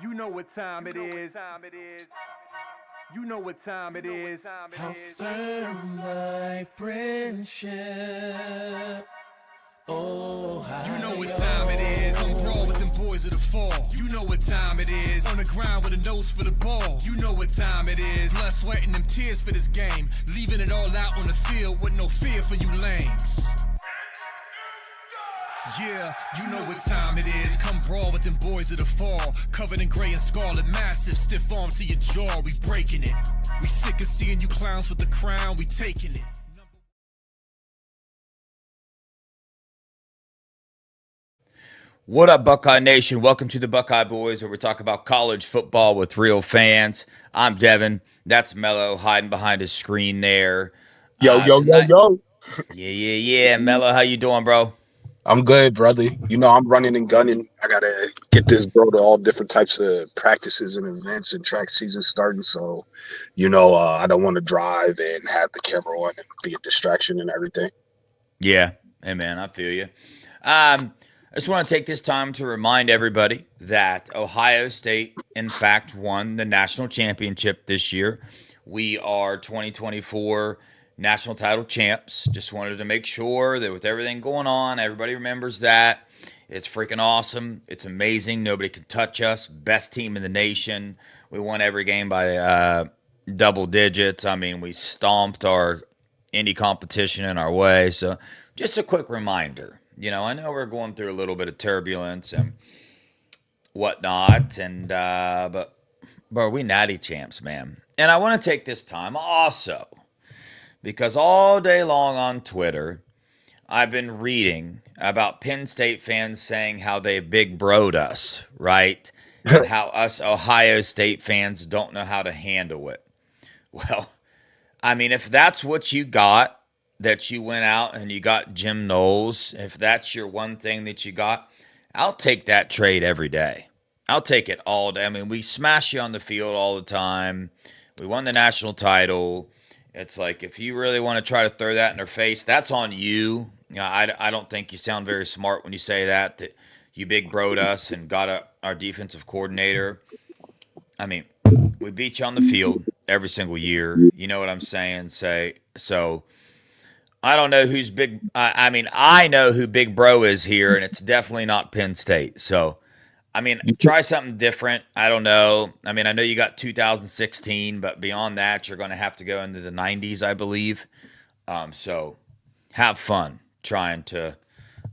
You know what time it is. You know what time it is. How firm thy friendship. Oh, how you know what time it is. I'm brawl with them boys of the fall. You know what time it is. On the ground with a nose for the ball. You know what time it is. Blood, sweat, and them tears for this game. Leaving it all out on the field with no fear for you lames. Yeah, you know what time it is. Come brawl with them boys of the fall. Covered in gray and scarlet, massive, stiff arm to your jaw. We breaking it. We sick of seeing you clowns with the crown. We taking it. What up, Buckeye Nation? Welcome to the Buckeye Boys, where we talk about college football with real fans. I'm Devin. That's Mello hiding behind his screen there. Tonight, Yo. yeah. Mello, how you doing, bro? I'm good, brother. You know, I'm running and gunning. I got to get this bro to all different types of practices and events and track season starting. So, I don't want to drive and have the camera on and be a distraction and everything. Yeah, hey man, I feel you. I just want to take this time to remind everybody that Ohio State, in fact, won the national championship this year. We are 2024 national title champs. Just wanted to make sure that with everything going on, everybody remembers that. It's freaking awesome. It's amazing. Nobody can touch us. Best team in the nation. We won every game by double digits. I mean, we stomped our indie competition in our way. So just a quick reminder. I know we're going through a little bit of turbulence and whatnot, and but we natty champs, man. And I want to take this time also because all day long on Twitter, I've been reading about Penn State fans saying how they big broed us, right? And how us Ohio State fans don't know how to handle it. Well, I mean, if that's what you got, that you went out and you got Jim Knowles, if that's your one thing that you got, I'll take that trade every day. I'll take it all day. I mean, we smash you on the field all the time. We won the national title. It's like if you really want to try to throw that in their face, that's on you. I don't think you sound very smart when you say that you big broed us and got our defensive coordinator. I mean, we beat you on the field every single year. You know what I'm saying? So. I don't know who's big. I mean, I know who Big Bro is here, and it's definitely not Penn State. So, I mean, try something different. I don't know. I mean, I know you got 2016, but beyond that, you're going to have to go into the 90s, I believe. So, have fun trying to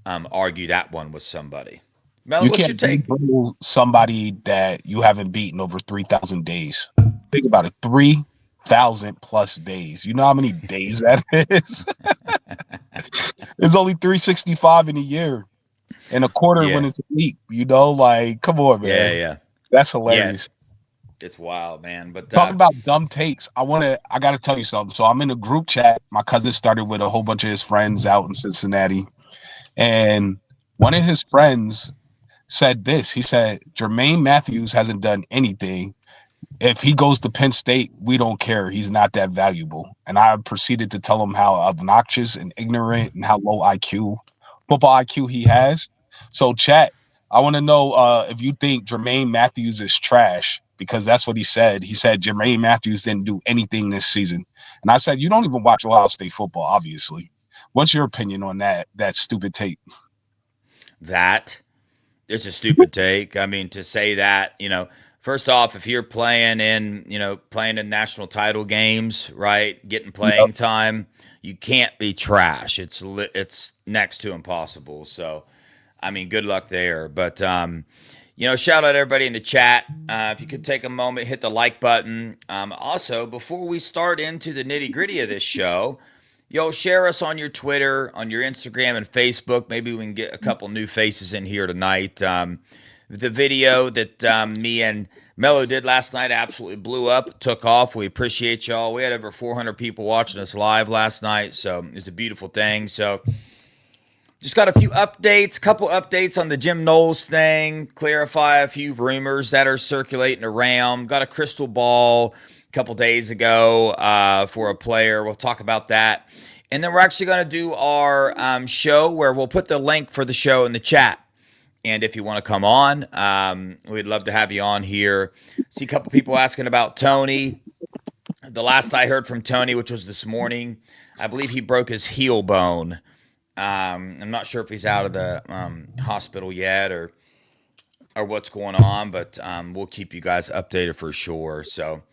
argue that one with somebody. Mel, You what's your can't take? beat somebody that you haven't beaten over 3,000 days. Think about it, 3,000 plus days. You know how many days that is? It's only 365 in a year and a quarter when Yeah, it's a week. Like, come on, man. yeah. That's Yeah, hilarious. it's wild, man. But Talking about dumb takes, I gotta tell you something. So I'm in a group chat. My cousin started with a whole bunch of his friends out in Cincinnati, and one of his friends said this. He said, Jermaine Matthews hasn't done anything. If he goes to Penn State, we don't care. He's not that valuable. And I proceeded to tell him how obnoxious and ignorant and how low football IQ he has. So, chat, I want to know if you think Jermaine Matthews is trash, because that's what he said. He said Jermaine Matthews didn't do anything this season. And I said, you don't even watch Ohio State football, obviously. What's your opinion on that stupid take? that it's a stupid take. I mean, to say that, first off, if you're playing in national title games, right, getting Yep. playing time, you can't be trash. It's next to impossible. So, I mean, good luck there. But shout out everybody in the chat. If you could take a moment, hit the like button. Also, before we start into the nitty gritty of this show, share us on your Twitter, on your Instagram and Facebook. Maybe we can get a couple new faces in here tonight. The video that me and Mello did last night absolutely blew up, took off. We appreciate y'all. We had over 400 people watching us live last night, so it's a beautiful thing. So just got a couple updates on the Jim Knowles thing, clarify a few rumors that are circulating around. Got a crystal ball a couple days ago for a player. We'll talk about that. And then we're actually going to do our show where we'll put the link for the show in the chat. And if you want to come on, we'd love to have you on here. See a couple people asking about Tony. The last I heard from Tony, which was this morning, I believe he broke his heel bone. I'm not sure if he's out of the hospital yet or what's going on, but we'll keep you guys updated for sure. So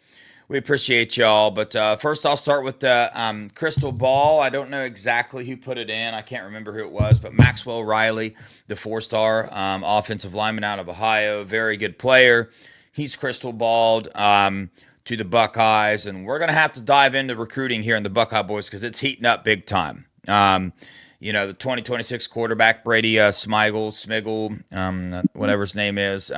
we appreciate y'all. But first, I'll start with the crystal ball. I don't know exactly who put it in. I can't remember who it was, but Maxwell Riley, the 4-star offensive lineman out of Ohio, very good player. He's crystal balled to the Buckeyes, and we're going to have to dive into recruiting here in the Buckeye boys because it's heating up big time. The 2026 quarterback, Brady Smigel, whatever his name is,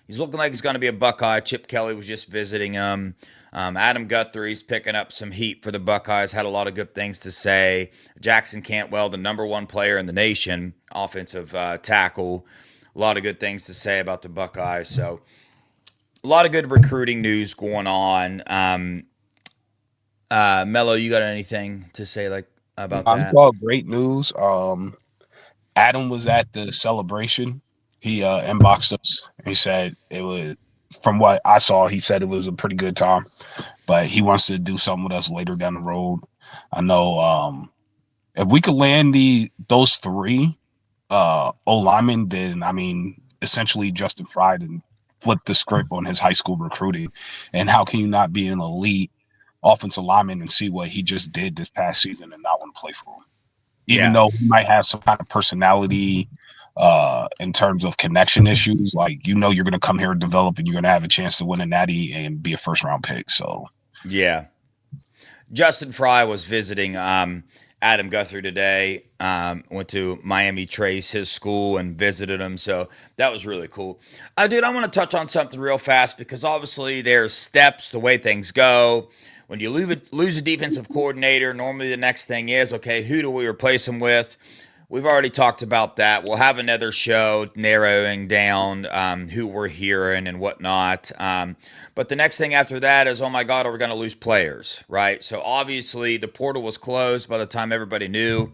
he's looking like he's going to be a Buckeye. Chip Kelly was just visiting him. Adam Guthrie's picking up some heat for the Buckeyes, had a lot of good things to say. Jackson Cantwell, the number one player in the nation, offensive tackle, a lot of good things to say about the Buckeyes. So a lot of good recruiting news going on. Mello, you got anything to say about that? I saw great news. Adam was at the celebration. He inboxed us. He said it was, from what I saw, he said it was a pretty good time, but he wants to do something with us later down the road. I know if we could land those 3 O linemen, then I mean, essentially Justin Fried and flip the script on his high school recruiting. And how can you not be an elite offensive lineman and see what he just did this past season and not want to play for him? Even though he might have some kind of personality in terms of connection issues, you're going to come here and develop, and you're going to have a chance to win a natty and be a first-round pick. So, yeah. Justin Fry was visiting Adam Guthrie today. Went to Miami Trace, his school, and visited him. So that was really cool. Dude, I want to touch on something real fast because obviously there's steps, the way things go. When you lose a defensive coordinator, normally the next thing is, okay, who do we replace him with? We've already talked about that. We'll have another show narrowing down who we're hearing and whatnot. But the next thing after that is, oh my God, are we going to lose players, right? So obviously the portal was closed by the time everybody knew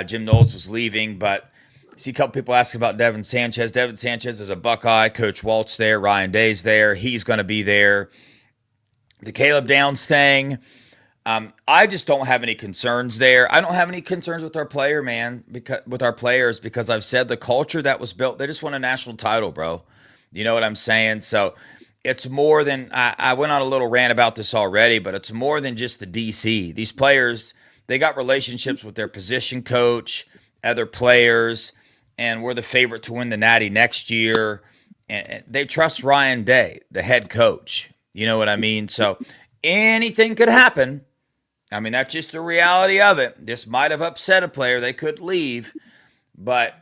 Jim Knowles was leaving. But I see a couple people asking about Devin Sanchez. Devin Sanchez is a Buckeye. Coach Walt's there. Ryan Day's there. He's going to be there. The Caleb Downs thing, I just don't have any concerns there. I don't have any concerns with our player, man, with our players, because I've said the culture that was built, they just won a national title, bro. You know what I'm saying? So it's more than, I went on a little rant about this already, but it's more than just the DC. These players, they got relationships with their position coach, other players, and we're the favorite to win the Natty next year. And they trust Ryan Day, the head coach. You know what I mean? So anything could happen. I mean, that's just the reality of it. This might have upset a player. They could leave. But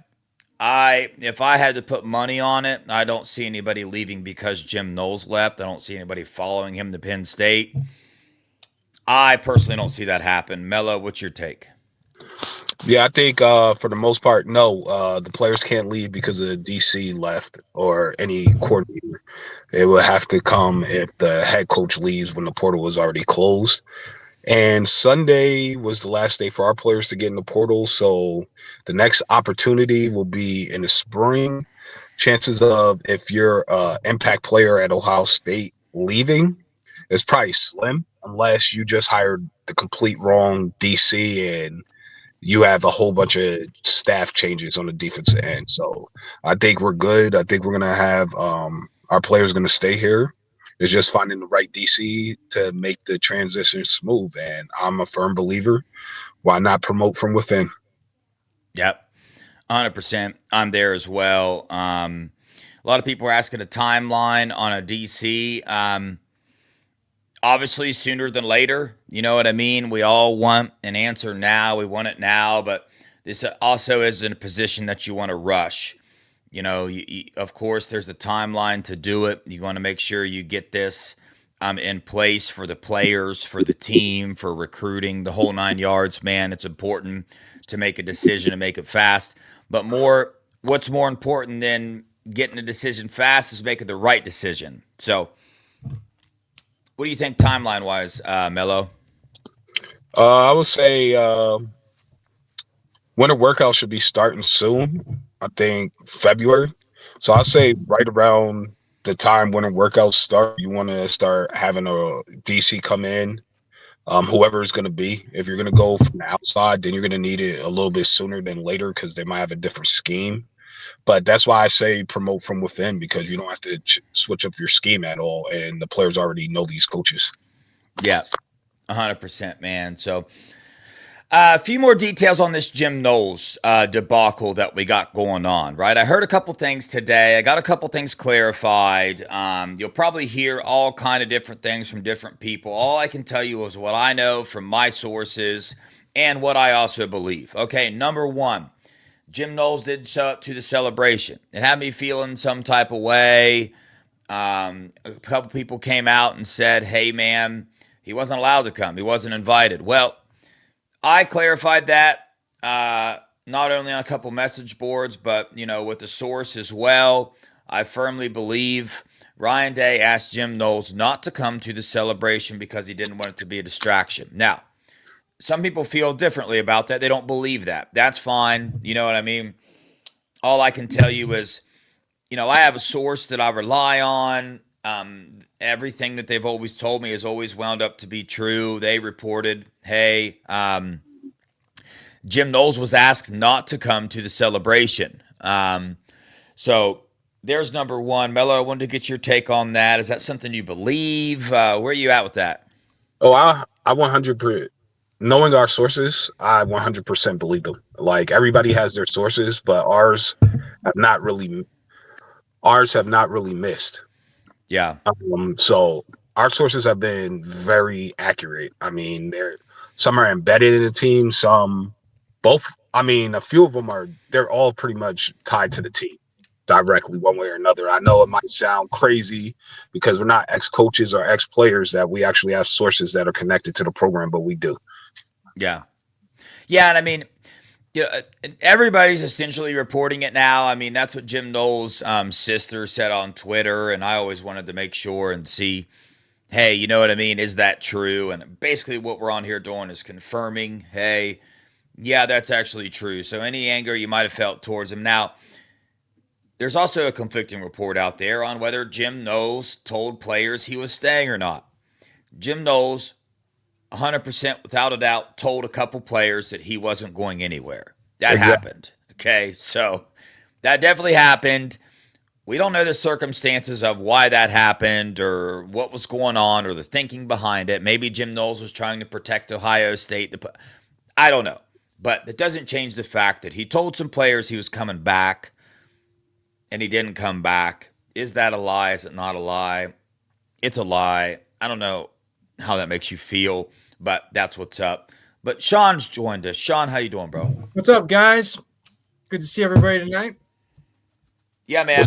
if I had to put money on it, I don't see anybody leaving because Jim Knowles left. I don't see anybody following him to Penn State. I personally don't see that happen. Mello, what's your take? Yeah, I think for the most part, no. The players can't leave because of DC left or any coordinator. It would have to come if the head coach leaves when the portal was already closed. And Sunday was the last day for our players to get in the portal. So the next opportunity will be in the spring. Chances of, if you're an impact player at Ohio State leaving, is probably slim, unless you just hired the complete wrong DC and you have a whole bunch of staff changes on the defensive end. So I think we're good. I think we're going to have our players going to stay here. It's just finding the right DC to make the transition smooth. And I'm a firm believer. Why not promote from within? Yep. 100%. I'm there as well. A lot of people are asking a timeline on a DC. Obviously, sooner than later. You know what I mean? We all want an answer now. We want it now. But this also is in a position that you want to rush. You know, of course, there's a timeline to do it. You want to make sure you get this in place for the players, for the team, for recruiting, the whole 9 yards, man. It's important to make a decision and make it fast. But what's more important than getting a decision fast is making the right decision. So what do you think timeline-wise, Mello? I would say winter workout should be starting soon. I think February. So I'll say right around the time when the workouts start, you want to start having a DC come in, whoever it's going to be. If you're going to go from the outside, then you're going to need it a little bit sooner than later because they might have a different scheme. But that's why I say promote from within, because you don't have to switch up your scheme at all, and the players already know these coaches. Yeah, 100%, man. So a few more details on this Jim Knowles debacle that we got going on, right? I heard a couple things today. I got a couple things clarified. You'll probably hear all kind of different things from different people. All I can tell you is what I know from my sources and what I also believe. Okay, number one, Jim Knowles did show up to the celebration. It had me feeling some type of way. A couple people came out and said, hey, man, he wasn't allowed to come. He wasn't invited. Well, I clarified that not only on a couple message boards, but, with the source as well. I firmly believe Ryan Day asked Jim Knowles not to come to the celebration because he didn't want it to be a distraction. Now, some people feel differently about that. They don't believe that. That's fine. You know what I mean? All I can tell you is, I have a source that I rely on. Everything that they've always told me has always wound up to be true. They reported, hey, Jim Knowles was asked not to come to the celebration. So there's number one. Mello, I wanted to get your take on that. Is that something you believe? Where are you at with that? Oh, I 100%. Knowing our sources, I 100% believe them. Like, everybody has their sources, but ours have not really missed. Yeah. So our sources have been very accurate. I mean, some are embedded in the team, some both. I mean, a few of them they're all pretty much tied to the team directly, one way or another. I know it might sound crazy because we're not ex-coaches or ex-players, that we actually have sources that are connected to the program, but we do. Yeah. Yeah, and I mean, everybody's essentially reporting it now. I mean, that's what Jim Knowles' sister said on Twitter, and I always wanted to make sure and see, hey, you know what I mean? Is that true? And basically what we're on here doing is confirming, hey, yeah, that's actually true. So any anger you might have felt towards him. Now, there's also a conflicting report out there on whether Jim Knowles told players he was staying or not. Jim Knowles, 100% without a doubt, told a couple players that he wasn't going anywhere. That happened. Okay, so that definitely happened. We don't know the circumstances of why that happened or what was going on or the thinking behind it. Maybe Jim Knowles was trying to protect Ohio State. I don't know. But it doesn't change the fact that he told some players he was coming back and he didn't come back. Is that a lie? Is it not a lie? It's a lie. I don't know how that makes you feel, but that's what's up. But Sean's joined us. Sean, how you doing, bro? What's up, guys? Good to see everybody tonight. Yeah, man.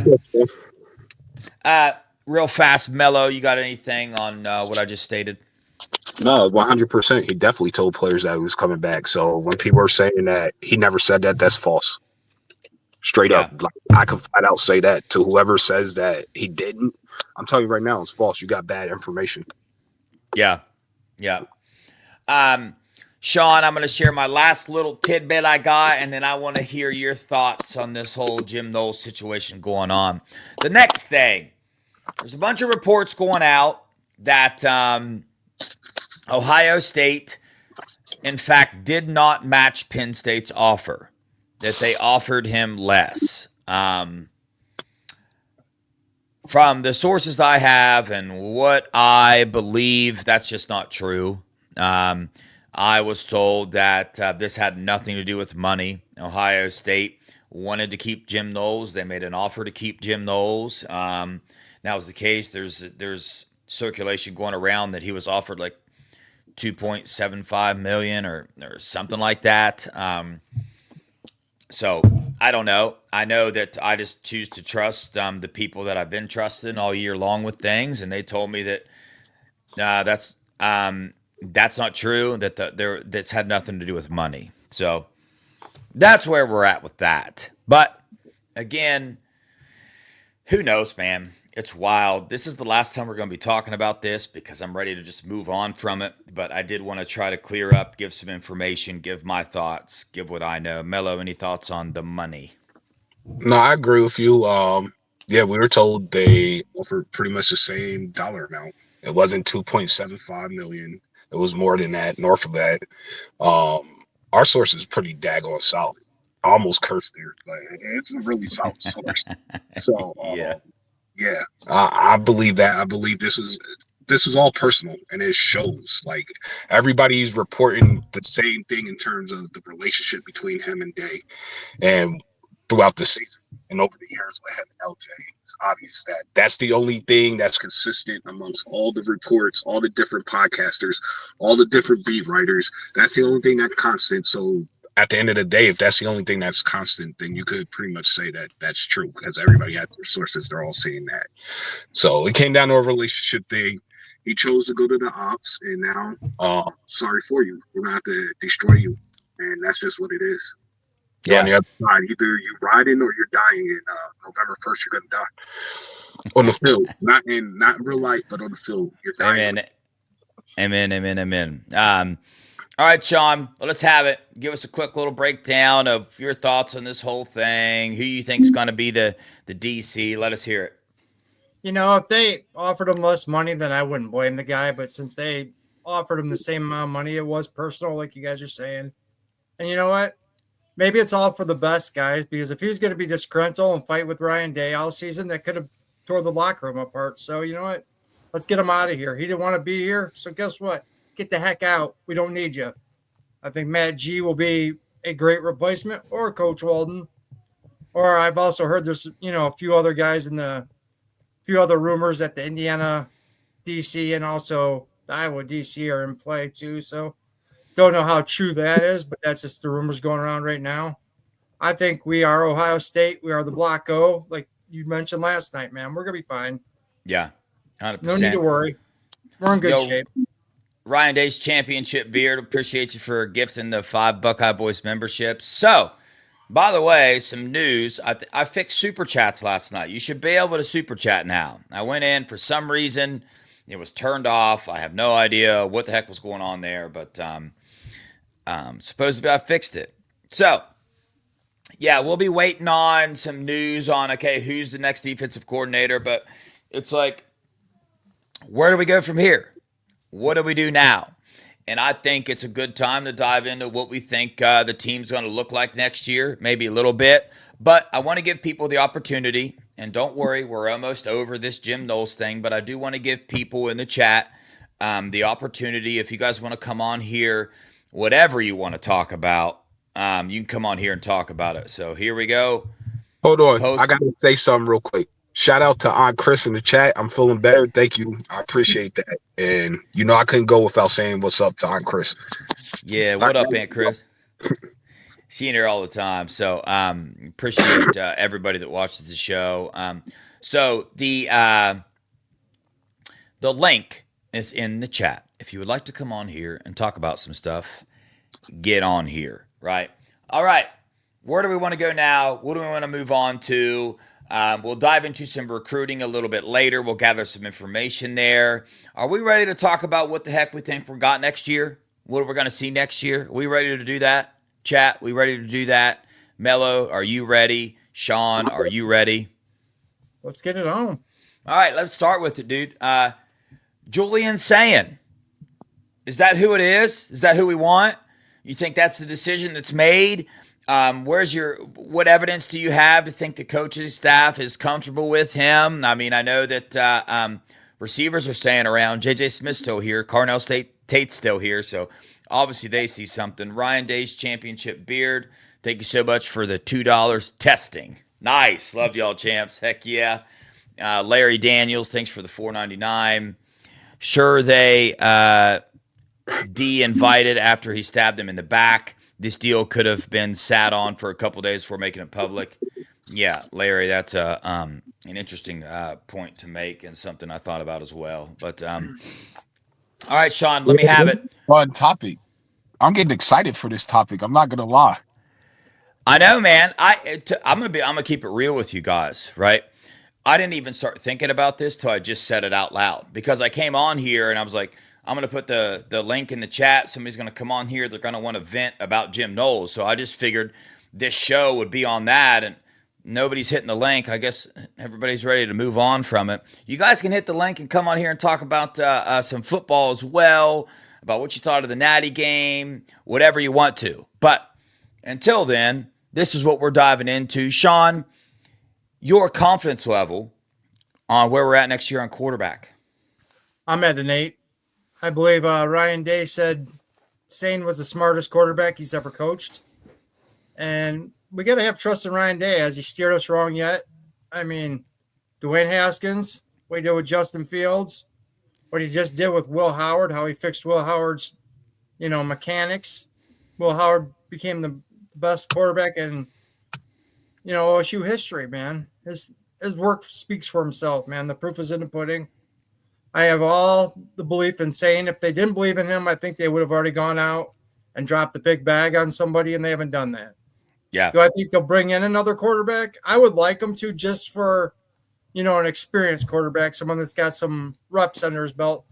Real fast, Mello, you got anything on what I just stated? No, 100%. He definitely told players that he was coming back. So when people are saying that he never said that, that's false. Straight up. Like, I can flat out say that to whoever says that he didn't. I'm telling you right now, it's false. You got bad information. Yeah. Sean, I'm going to share my last little tidbit I got, and then I want to hear your thoughts on this whole Jim Knowles situation going on. The next thing, there's a bunch of reports going out that Ohio State, in fact, did not match Penn State's offer, that they offered him less. From the sources I have and what I believe, that's just not true. I was told that this had nothing to do with money. Ohio State wanted to keep Jim Knowles. They made an offer to keep Jim Knowles. That was the case. There's circulation going around that he was offered like $2.75 million or something like that. So I don't know. I know that I just choose to trust the people that I've been trusting all year long with things, and they told me that that's not true. That that's had nothing to do with money. So that's where we're at with that. But again, who knows, man? It's wild. This is the last time we're going to be talking about this because I'm ready to just move on from it. But I did want to try to clear up, give some information, give my thoughts, give what I know. Mello, any thoughts on the money? No, I agree with you. Yeah, we were told they offered pretty much the same dollar amount. It wasn't 2.75 million. It was more than that, north of that. Our source is pretty daggone solid. I almost cursed there, but it's a really solid source. So, Yeah. yeah, I believe that. I believe this is all personal, and it shows. Like everybody's reporting the same thing in terms of the relationship between him and Day, and throughout the season and over the years with him and LJ, it's obvious that that's the only thing that's consistent amongst all the reports, all the different podcasters, all the different beat writers. That's the only thing that's constant. So at the end of the day, if that's the only thing that's constant, then you could pretty much say that that's true because everybody has their sources. They're all saying that. So it came down to a relationship thing. He chose to go to the ops, and now, sorry for you. We're gonna have to destroy you, and that's just what it is. You're on Yeah. the other side. Either you're riding or you're dying. And November 1st, you're gonna die on the field, not in real life, but on the field. You're dying. Amen. Amen. Amen. Amen. All right, Sean, let's have it. Give us a quick little breakdown of your thoughts on this whole thing. Who you think is going to be the DC? Let us hear it. If they offered him less money, then I wouldn't blame the guy. But since they offered him the same amount of money, it was personal, like you guys are saying. And you know what? Maybe it's all for the best, guys, because if he was going to be disgruntled and fight with Ryan Day all season, that could have tore the locker room apart. So you know what? Let's get him out of here. He didn't want to be here. So guess what? Get the heck out. We don't need you. I think Matt G will be a great replacement, or Coach Walden. Or I've also heard there's, a few other guys in the few other rumors that the Indiana DC and also the Iowa DC are in play too. So don't know how true that is, but that's just the rumors going around right now. I think we are Ohio State. We are the Block O, like you mentioned last night, man. We're gonna be fine. Yeah, 100%. No need to worry. We're in good shape. Ryan Day's Championship Beard, appreciate you for gifting the 5 Buckeye Boys memberships. So, by the way, some news. I fixed Super Chats last night. You should be able to Super Chat now. I went in, for some reason, it was turned off. I have no idea what the heck was going on there, but supposedly I fixed it. So, yeah, we'll be waiting on some news on, okay, who's the next defensive coordinator, but it's like, where do we go from here? What do we do now? And I think it's a good time to dive into what we think the team's going to look like next year, maybe a little bit. But I want to give people the opportunity, and don't worry, we're almost over this Jim Knowles thing, but I do want to give people in the chat the opportunity, if you guys want to come on here, whatever you want to talk about, you can come on here and talk about it. So here we go. Hold on. I got to say something real quick. Shout out to Aunt Chris in the chat. I'm feeling better. Thank you. I appreciate that. And I couldn't go without saying what's up to Aunt Chris. Yeah, what up, Aunt Chris? Seeing her all the time. So appreciate everybody that watches the show. So the link is in the chat. If you would like to come on here and talk about some stuff, get on here, right? All right. Where do we want to go now? What do we want to move on to? We'll dive into some recruiting a little bit later. We'll gather some information there. Are we ready to talk about what the heck we think we got next year? What we're going to see next year? Are we ready to do that? Chat, we ready to do that? Mello, are you ready? Sean, are you ready? Let's get it on. All right, let's start with it, dude. Julian Sayin. Is that who it is? Is that who we want? You think that's the decision that's made? What evidence do you have to think the coaching staff is comfortable with him? I mean, I know that receivers are staying around. J.J. Smith's still here. Carnell Tate's still here. So obviously they see something. Ryan Day's Championship Beard. Thank you so much for the $2 testing. Nice. Love y'all, champs. Heck yeah. Larry Daniels, thanks for the $4.99. Sure, they de-invited after he stabbed him in the back. This deal could have been sat on for a couple days before making it public. Yeah, Larry, that's an interesting point to make and something I thought about as well. But all right, Sean, let me have it. Fun topic. I'm getting excited for this topic. I'm not gonna lie. I know, man. I'm gonna keep it real with you guys, right? I didn't even start thinking about this till I just said it out loud because I came on here and I was like, I'm going to put the link in the chat. Somebody's going to come on here. They're going to want to vent about Jim Knowles. So I just figured this show would be on that. And nobody's hitting the link. I guess everybody's ready to move on from it. You guys can hit the link and come on here and talk about some football as well, about what you thought of the Natty game, whatever you want to. But until then, this is what we're diving into. Sean, your confidence level on where we're at next year on quarterback. I'm at an 8. I believe Ryan Day said Sane was the smartest quarterback he's ever coached. And we got to have trust in Ryan Day. Has he steered us wrong yet? I mean, Dwayne Haskins, what he did with Justin Fields, what he just did with Will Howard, how he fixed Will Howard's, mechanics. Will Howard became the best quarterback in, OSU history, man. His work speaks for himself, man. The proof is in the pudding. I have all the belief in Sane. If they didn't believe in him, I think they would have already gone out and dropped the big bag on somebody, and they haven't done that. Yeah. Do I think they'll bring in another quarterback? I would like them to, just for, an experienced quarterback, someone that's got some reps under his belt.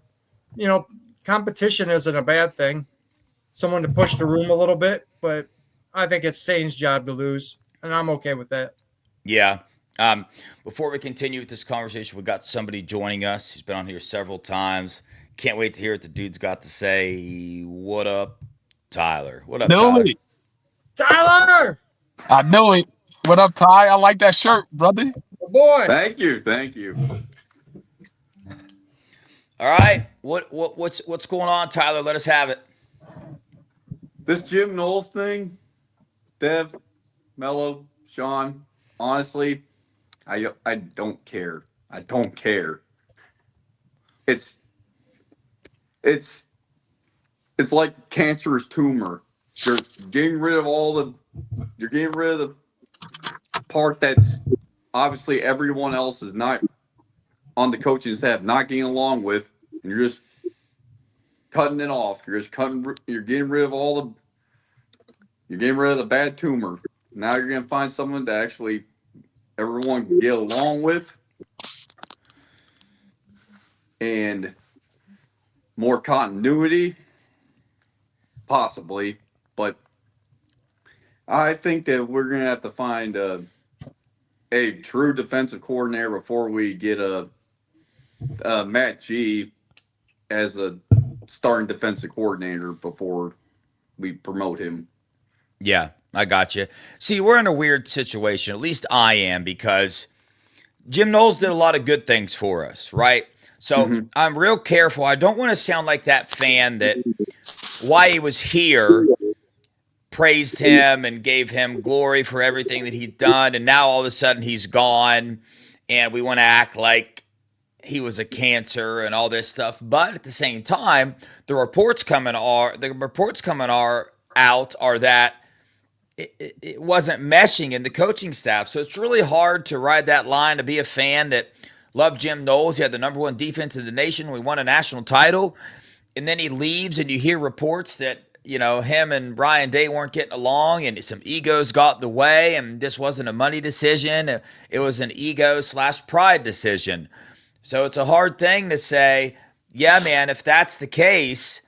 Competition isn't a bad thing. Someone to push the room a little bit, but I think it's Sane's job to lose, and I'm okay with that. Yeah. Before we continue with this conversation, we got somebody joining us. He's been on here several times. Can't wait to hear what the dude's got to say. What up, Tyler? What up, Tyler? Tyler! I know it. What up, Ty? I like that shirt, brother. Good boy. Thank you. All right. What's going on, Tyler? Let us have it. This Jim Knowles thing, Dev, Mello, Sean, honestly, I don't care. I don't care. It's like cancerous tumor. You're getting rid of the part that's obviously everyone else is not on the coaching staff not getting along with, and you're just cutting it off. You're getting rid of the bad tumor. Now you're gonna find someone that actually everyone can get along with, and more continuity, possibly. But I think that we're gonna have to find a true defensive coordinator before we get a Matt G as a starting defensive coordinator before we promote him. Yeah, I got you. See, we're in a weird situation. At least I am, because Jim Knowles did a lot of good things for us, right? So I'm real careful. I don't want to sound like that fan that while he was here praised him and gave him glory for everything that he'd done, and now all of a sudden he's gone and we want to act like he was a cancer and all this stuff. But at the same time, the reports coming out are that it wasn't meshing in the coaching staff. So it's really hard to ride that line, to be a fan that loved Jim Knowles. He had the number one defense in the nation. We won a national title. And then he leaves, and you hear reports that, him and Ryan Day weren't getting along, and some egos got in the way, and this wasn't a money decision. It was an ego/pride decision. So it's a hard thing to say, yeah, man, if that's the case,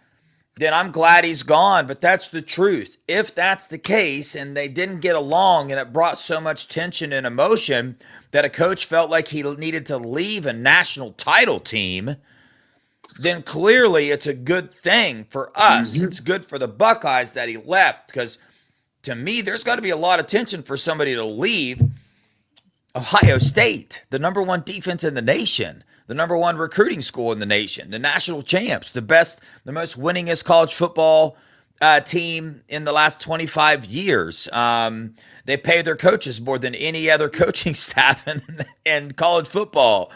then I'm glad he's gone. But that's the truth. If that's the case and they didn't get along and it brought so much tension and emotion that a coach felt like he needed to leave a national title team, then clearly it's a good thing for us. It's good for the Buckeyes that he left, because to me, there's got to be a lot of tension for somebody to leave Ohio State, the number one defense in the nation, the number one recruiting school in the nation, the national champs, the most winningest college football team in the last 25 years. They pay their coaches more than any other coaching staff in college football.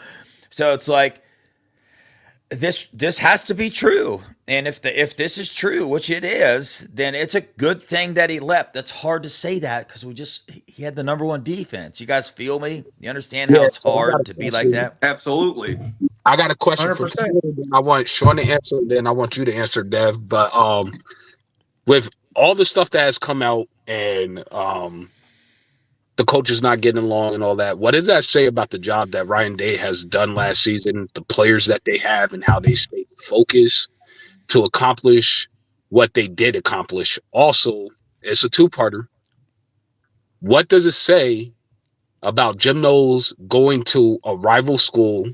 So it's like, this has to be true. And if this is true, which it is, then it's a good thing that he left. That's hard to say that, because he had the number one defense. You guys feel me? You understand how it's hard to be like that? Absolutely. I got a question 100%. for Sean. I want Sean to answer, then I want you to answer, Dev. But with all the stuff that has come out, and the coaches not getting along and all that, what does that say about the job that Ryan Day has done last season, the players that they have, and how they stayed focused to accomplish what they did accomplish? Also, it's a two-parter. What does it say about Jim Knowles going to a rival school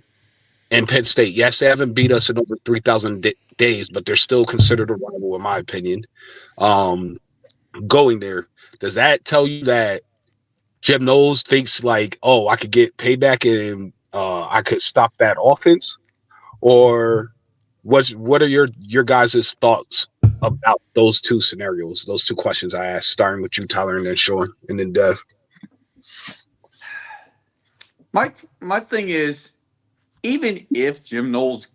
in Penn State. Yes, they haven't beat us in over 3,000 days, but they're still considered a rival, in my opinion. Going there, does that tell you that Jim Knowles thinks like, oh, I could get payback and I could stop that offense? Or what are your guys' thoughts about those two scenarios, those two questions I asked, starting with you, Tyler, and then Sean, and then Dev? My thing is, even if Jim Knowles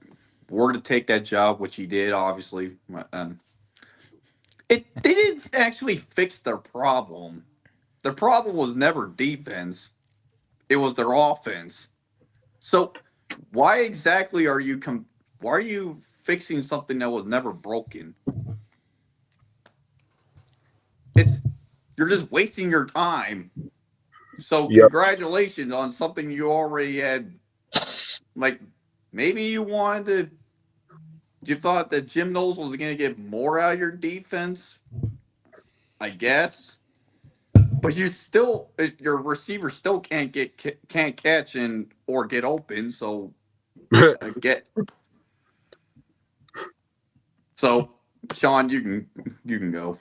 were to take that job, which he did, obviously, they didn't actually fix their problem. Their problem was never defense; it was their offense. So, why exactly are you why are you fixing something that was never broken? You're just wasting your time. So, Yep. congratulations on something you already had. Like, maybe you thought that Jim Knowles was going to get more out of your defense, I guess. But your receiver still can't catch or get open. So I get. So Sean, you can go.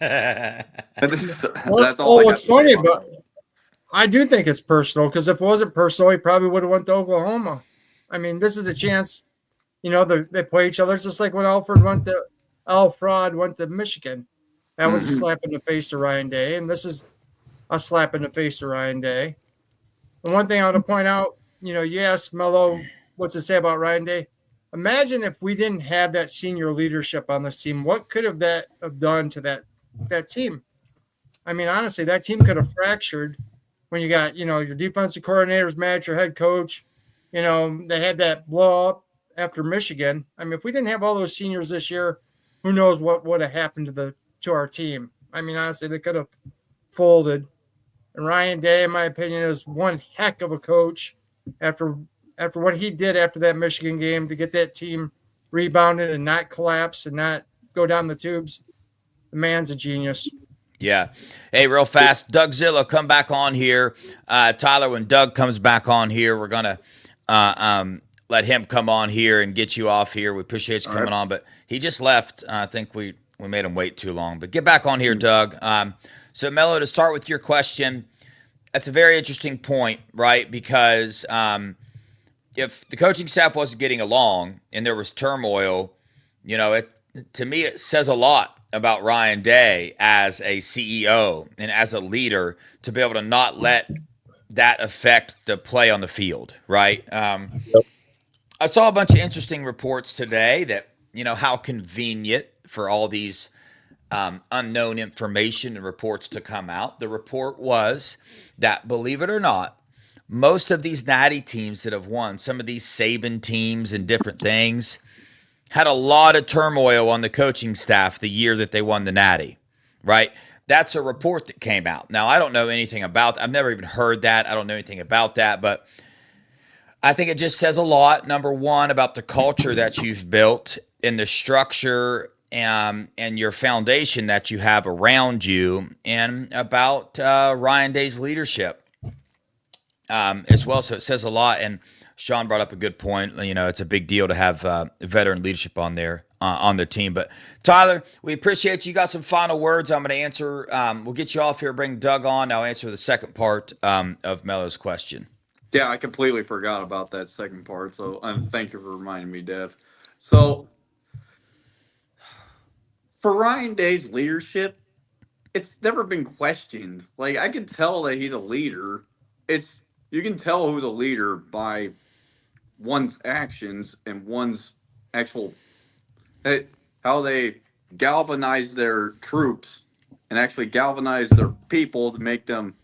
That's all I got What's to say funny about about I do think it's personal because if it wasn't personal, he probably would have went to Oklahoma. I mean, this is a chance. They play each other. It's just like when Alfred went to Michigan. That was a Mhm. slap in the face to Ryan Day, and this is a slap in the face to Ryan Day. And one thing I want to point out, you asked Mello, what's to say about Ryan Day? Imagine if we didn't have that senior leadership on this team. What could have that have done to that team? I mean, honestly, that team could have fractured when you got, your defensive coordinators mad, your head coach. They had that blow up after Michigan. I mean, if we didn't have all those seniors this year, who knows what would have happened to our team? I mean, honestly, they could have folded. And Ryan Day, in my opinion, is one heck of a coach after what he did after that Michigan game to get that team rebounded and not collapse and not go down the tubes. The man's a genius. Yeah. Hey, real fast, Doug Zillow, come back on here. Tyler, when Doug comes back on here, we're gonna let him come on here and get you off here. We appreciate you coming on, but he just left. I think we made him wait too long. But get back on here, Doug. So Mello, to start with your question, that's a very interesting point, right? Because if the coaching staff wasn't getting along and there was turmoil, to me it says a lot about Ryan Day as a CEO and as a leader to be able to not let that affect the play on the field, right? I saw a bunch of interesting reports today that how convenient for all these unknown information and reports to come out. The report was that, believe it or not, most of these natty teams that have won, some of these Saban teams and different things, had a lot of turmoil on the coaching staff the year that they won the natty, right? That's a report that came out. Now, I don't know anything about that. I've never even heard that. I don't know anything about that, but I think it just says a lot, number one, about the culture that you've built and the structure and your foundation that you have around you, and about Ryan Day's leadership as well. So it says a lot. And Sean brought up a good point. It's a big deal to have veteran leadership on there on the team. But Tyler, we appreciate you. Got some final words. I'm going to answer. We'll get you off here. Bring Doug on. I'll answer the second part of Mello's question. Yeah, I completely forgot about that second part. So thank you for reminding me, Dev. So for Ryan Day's leadership, it's never been questioned. Like, I can tell that he's a leader. You can tell who's a leader by one's actions and one's actual how they galvanize their troops and actually galvanize their people to make them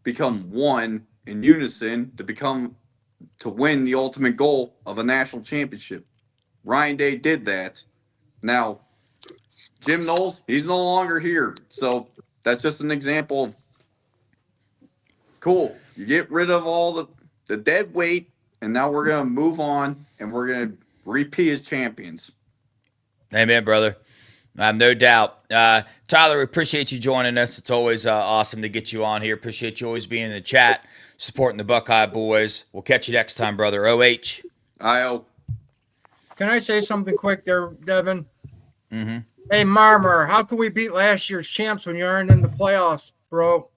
become one in unison to win the ultimate goal of a national championship. Ryan Day did that. Now, Jim Knowles, he's no longer here. So that's just an example of cool. You get rid of all the dead weight, and now we're going to move on and we're going to repeat as champions. Amen, brother. No doubt. Tyler, we appreciate you joining us. It's always awesome to get you on here. Appreciate you always being in the chat, supporting the Buckeye boys. We'll catch you next time, brother. OH. IO. Can I say something quick there, Devin? Mm-hmm. Hey, Marmer, how can we beat last year's champs when you aren't in the playoffs, bro?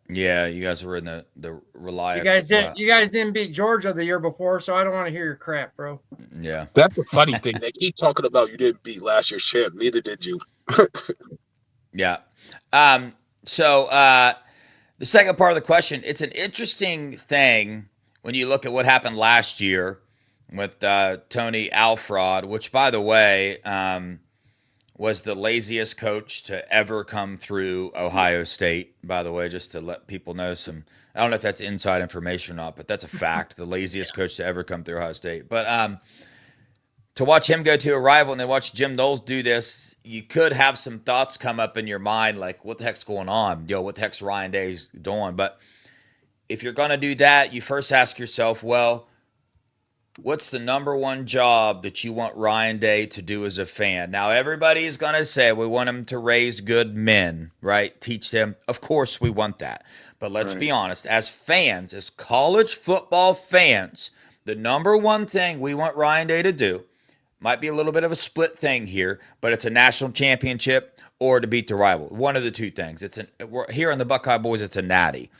Yeah, you guys were in the reliable. You guys didn't beat Georgia the year before, so I don't want to hear your crap, bro. Yeah. That's the funny thing. They keep talking about you didn't beat last year's champ. Neither did you. Yeah. So the second part of the question, it's an interesting thing when you look at what happened last year with Tony Alfrod, which, by the way, was the laziest coach to ever come through Ohio State, by the way, just to let people know some. I don't know if that's inside information or not, but that's a fact. The laziest coach to ever come through Ohio State. But to watch him go to a rival and then watch Jim Knowles do this, you could have some thoughts come up in your mind like, what the heck's going on? What the heck's Ryan Day doing? But if you're going to do that, you first ask yourself, well, what's the number one job that you want Ryan Day to do as a fan? Now, everybody's going to say we want him to raise good men, right? Teach them. Of course, we want that. But let's be honest. As fans, as college football fans, the number one thing we want Ryan Day to do might be a little bit of a split thing here, but it's a national championship or to beat the rival. One of the two things. Here on the Buckeye Boys, it's a natty.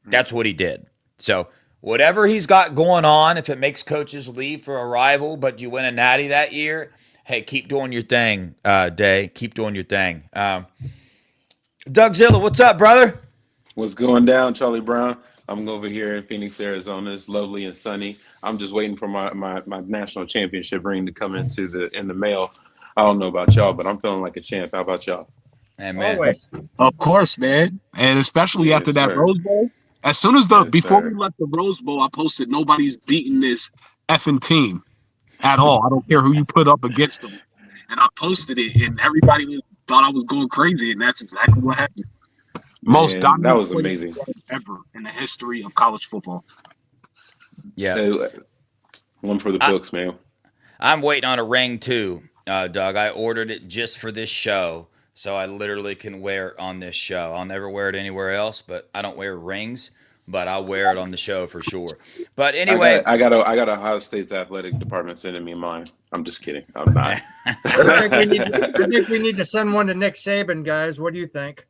That's what he did. So whatever he's got going on, if it makes coaches leave for a rival, but you win a natty that year, hey, keep doing your thing, Day. Keep doing your thing. Doug Zilla, what's up, brother? What's going down, Charlie Brown? I'm over here in Phoenix, Arizona. It's lovely and sunny. I'm just waiting for my national championship ring to come in the mail. I don't know about y'all, but I'm feeling like a champ. How about y'all? Hey, man. Always. Of course, man. And especially after that sir. Rose Bowl. As soon as before we left the Rose Bowl, I posted nobody's beating this effing team at all. I don't care who you put up against them. And I posted it, and everybody thought I was going crazy, and that's exactly what happened. Most dominant that was amazing ever in the history of college football. Yeah. One for the books, man. I'm waiting on a ring too, Doug. I ordered it just for this show, so I literally can wear it on this show. I'll never wear it anywhere else, but I don't wear rings, but I'll wear it on the show for sure. But anyway, I got Ohio State's athletic department sending me mine. I'm just kidding. I'm not. I think we need to send one to Nick Saban, guys. What do you think?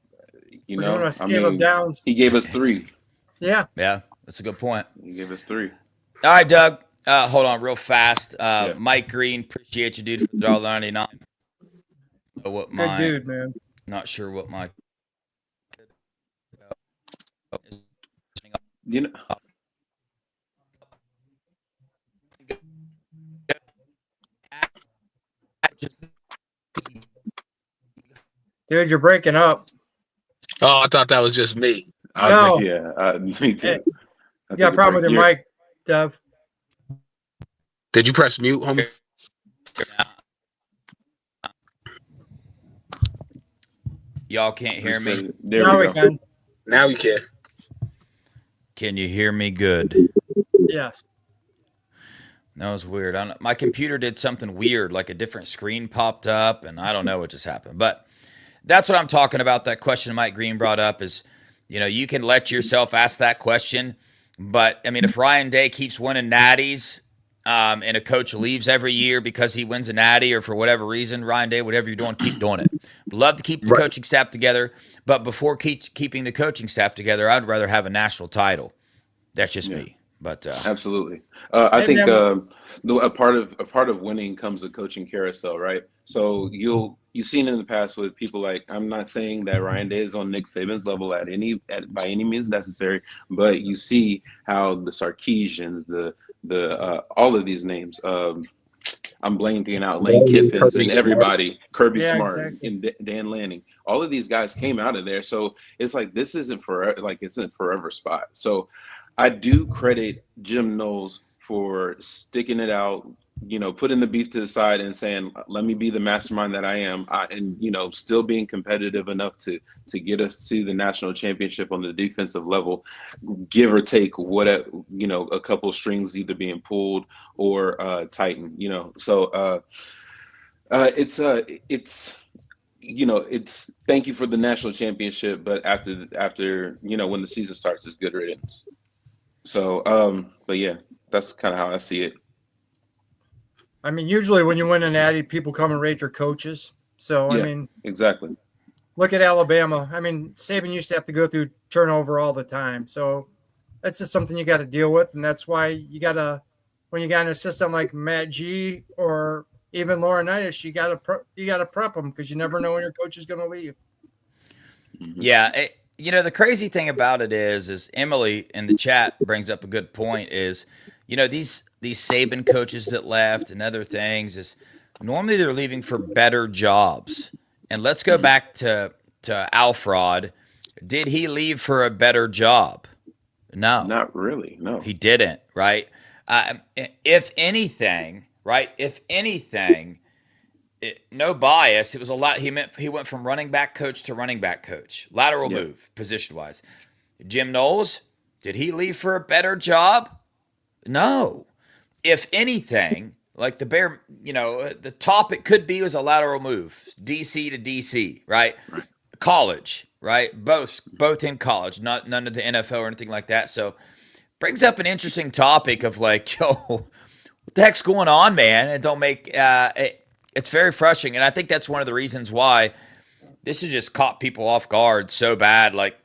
You We're know, doing a scale of downs. He gave us 3. Yeah. Yeah, that's a good point. He gave us 3. All right, Doug. Hold on real fast. Mike Green, appreciate you, dude, for $1.99. Good dude, man. Not sure what my. You know, Dude, you're breaking up. Oh, I thought that was just me. No. Me too. You got a problem with your mic, Dev? Did you press mute, homie? Y'all can't hear me. There Now we we go. can. Now you can. Can you hear me good? Yes. That was weird. My computer did something weird, like a different screen popped up, and I don't know what just happened. But that's what I'm talking about. That question Mike Green brought up is, you can let yourself ask that question. But, I mean, if Ryan Day keeps winning natties and a coach leaves every year because he wins a natty or for whatever reason, Ryan Day, whatever you're doing, keep doing it. Love to keep the coaching staff together. But before keeping the coaching staff together, I'd rather have a national title. That's just me. But absolutely, I think a part of winning comes a coaching carousel, right? So you've seen in the past with people like, I'm not saying that Ryan Day is on Nick Saban's level by any means necessary, but you see how the Sarkisians, the all of these names, I'm blanking out, Lane Kiffins and everybody, Kirby Smart and Dan Lanning, all of these guys came out of there. So it's like this isn't forever spot. So I do credit Jim Knowles for sticking it out, putting the beef to the side and saying, let me be the mastermind that I am, and still being competitive enough to get us to the national championship on the defensive level, give or take a couple strings either being pulled or tightened, So It's it's thank you for the national championship, but after when the season starts, it's good riddance. So, but yeah, that's kind of how I see it. I mean, usually when you win an Natty, people come and rate your coaches. So, Yeah, I mean, exactly. look at Alabama. I mean, Saban used to have to go through turnover all the time. So that's just something you got to deal with. And that's why you got to, when you got an assistant like Matt G or even Laurinaitis, you got to prep them because you never know when your coach is going to leave. Yeah. The crazy thing about it is Emily in the chat brings up a good point is, these Saban coaches that left and other things is normally they're leaving for better jobs. And let's go back to Alfred. Did he leave for a better job? No. Not really. No. He didn't, right? If anything, right? If anything, no bias. It was a lot. He went from running back coach to running back coach, lateral move, position wise. Jim Knowles, did he leave for a better job? No. If anything, like the Bear, the topic could be was a lateral move, DC to DC, right? College, right? Both in college, none of the NFL or anything like that. So brings up an interesting topic of like, yo, what the heck's going on, man? It don't make it's very frustrating, and I think that's one of the reasons why this has just caught people off guard so bad. Like,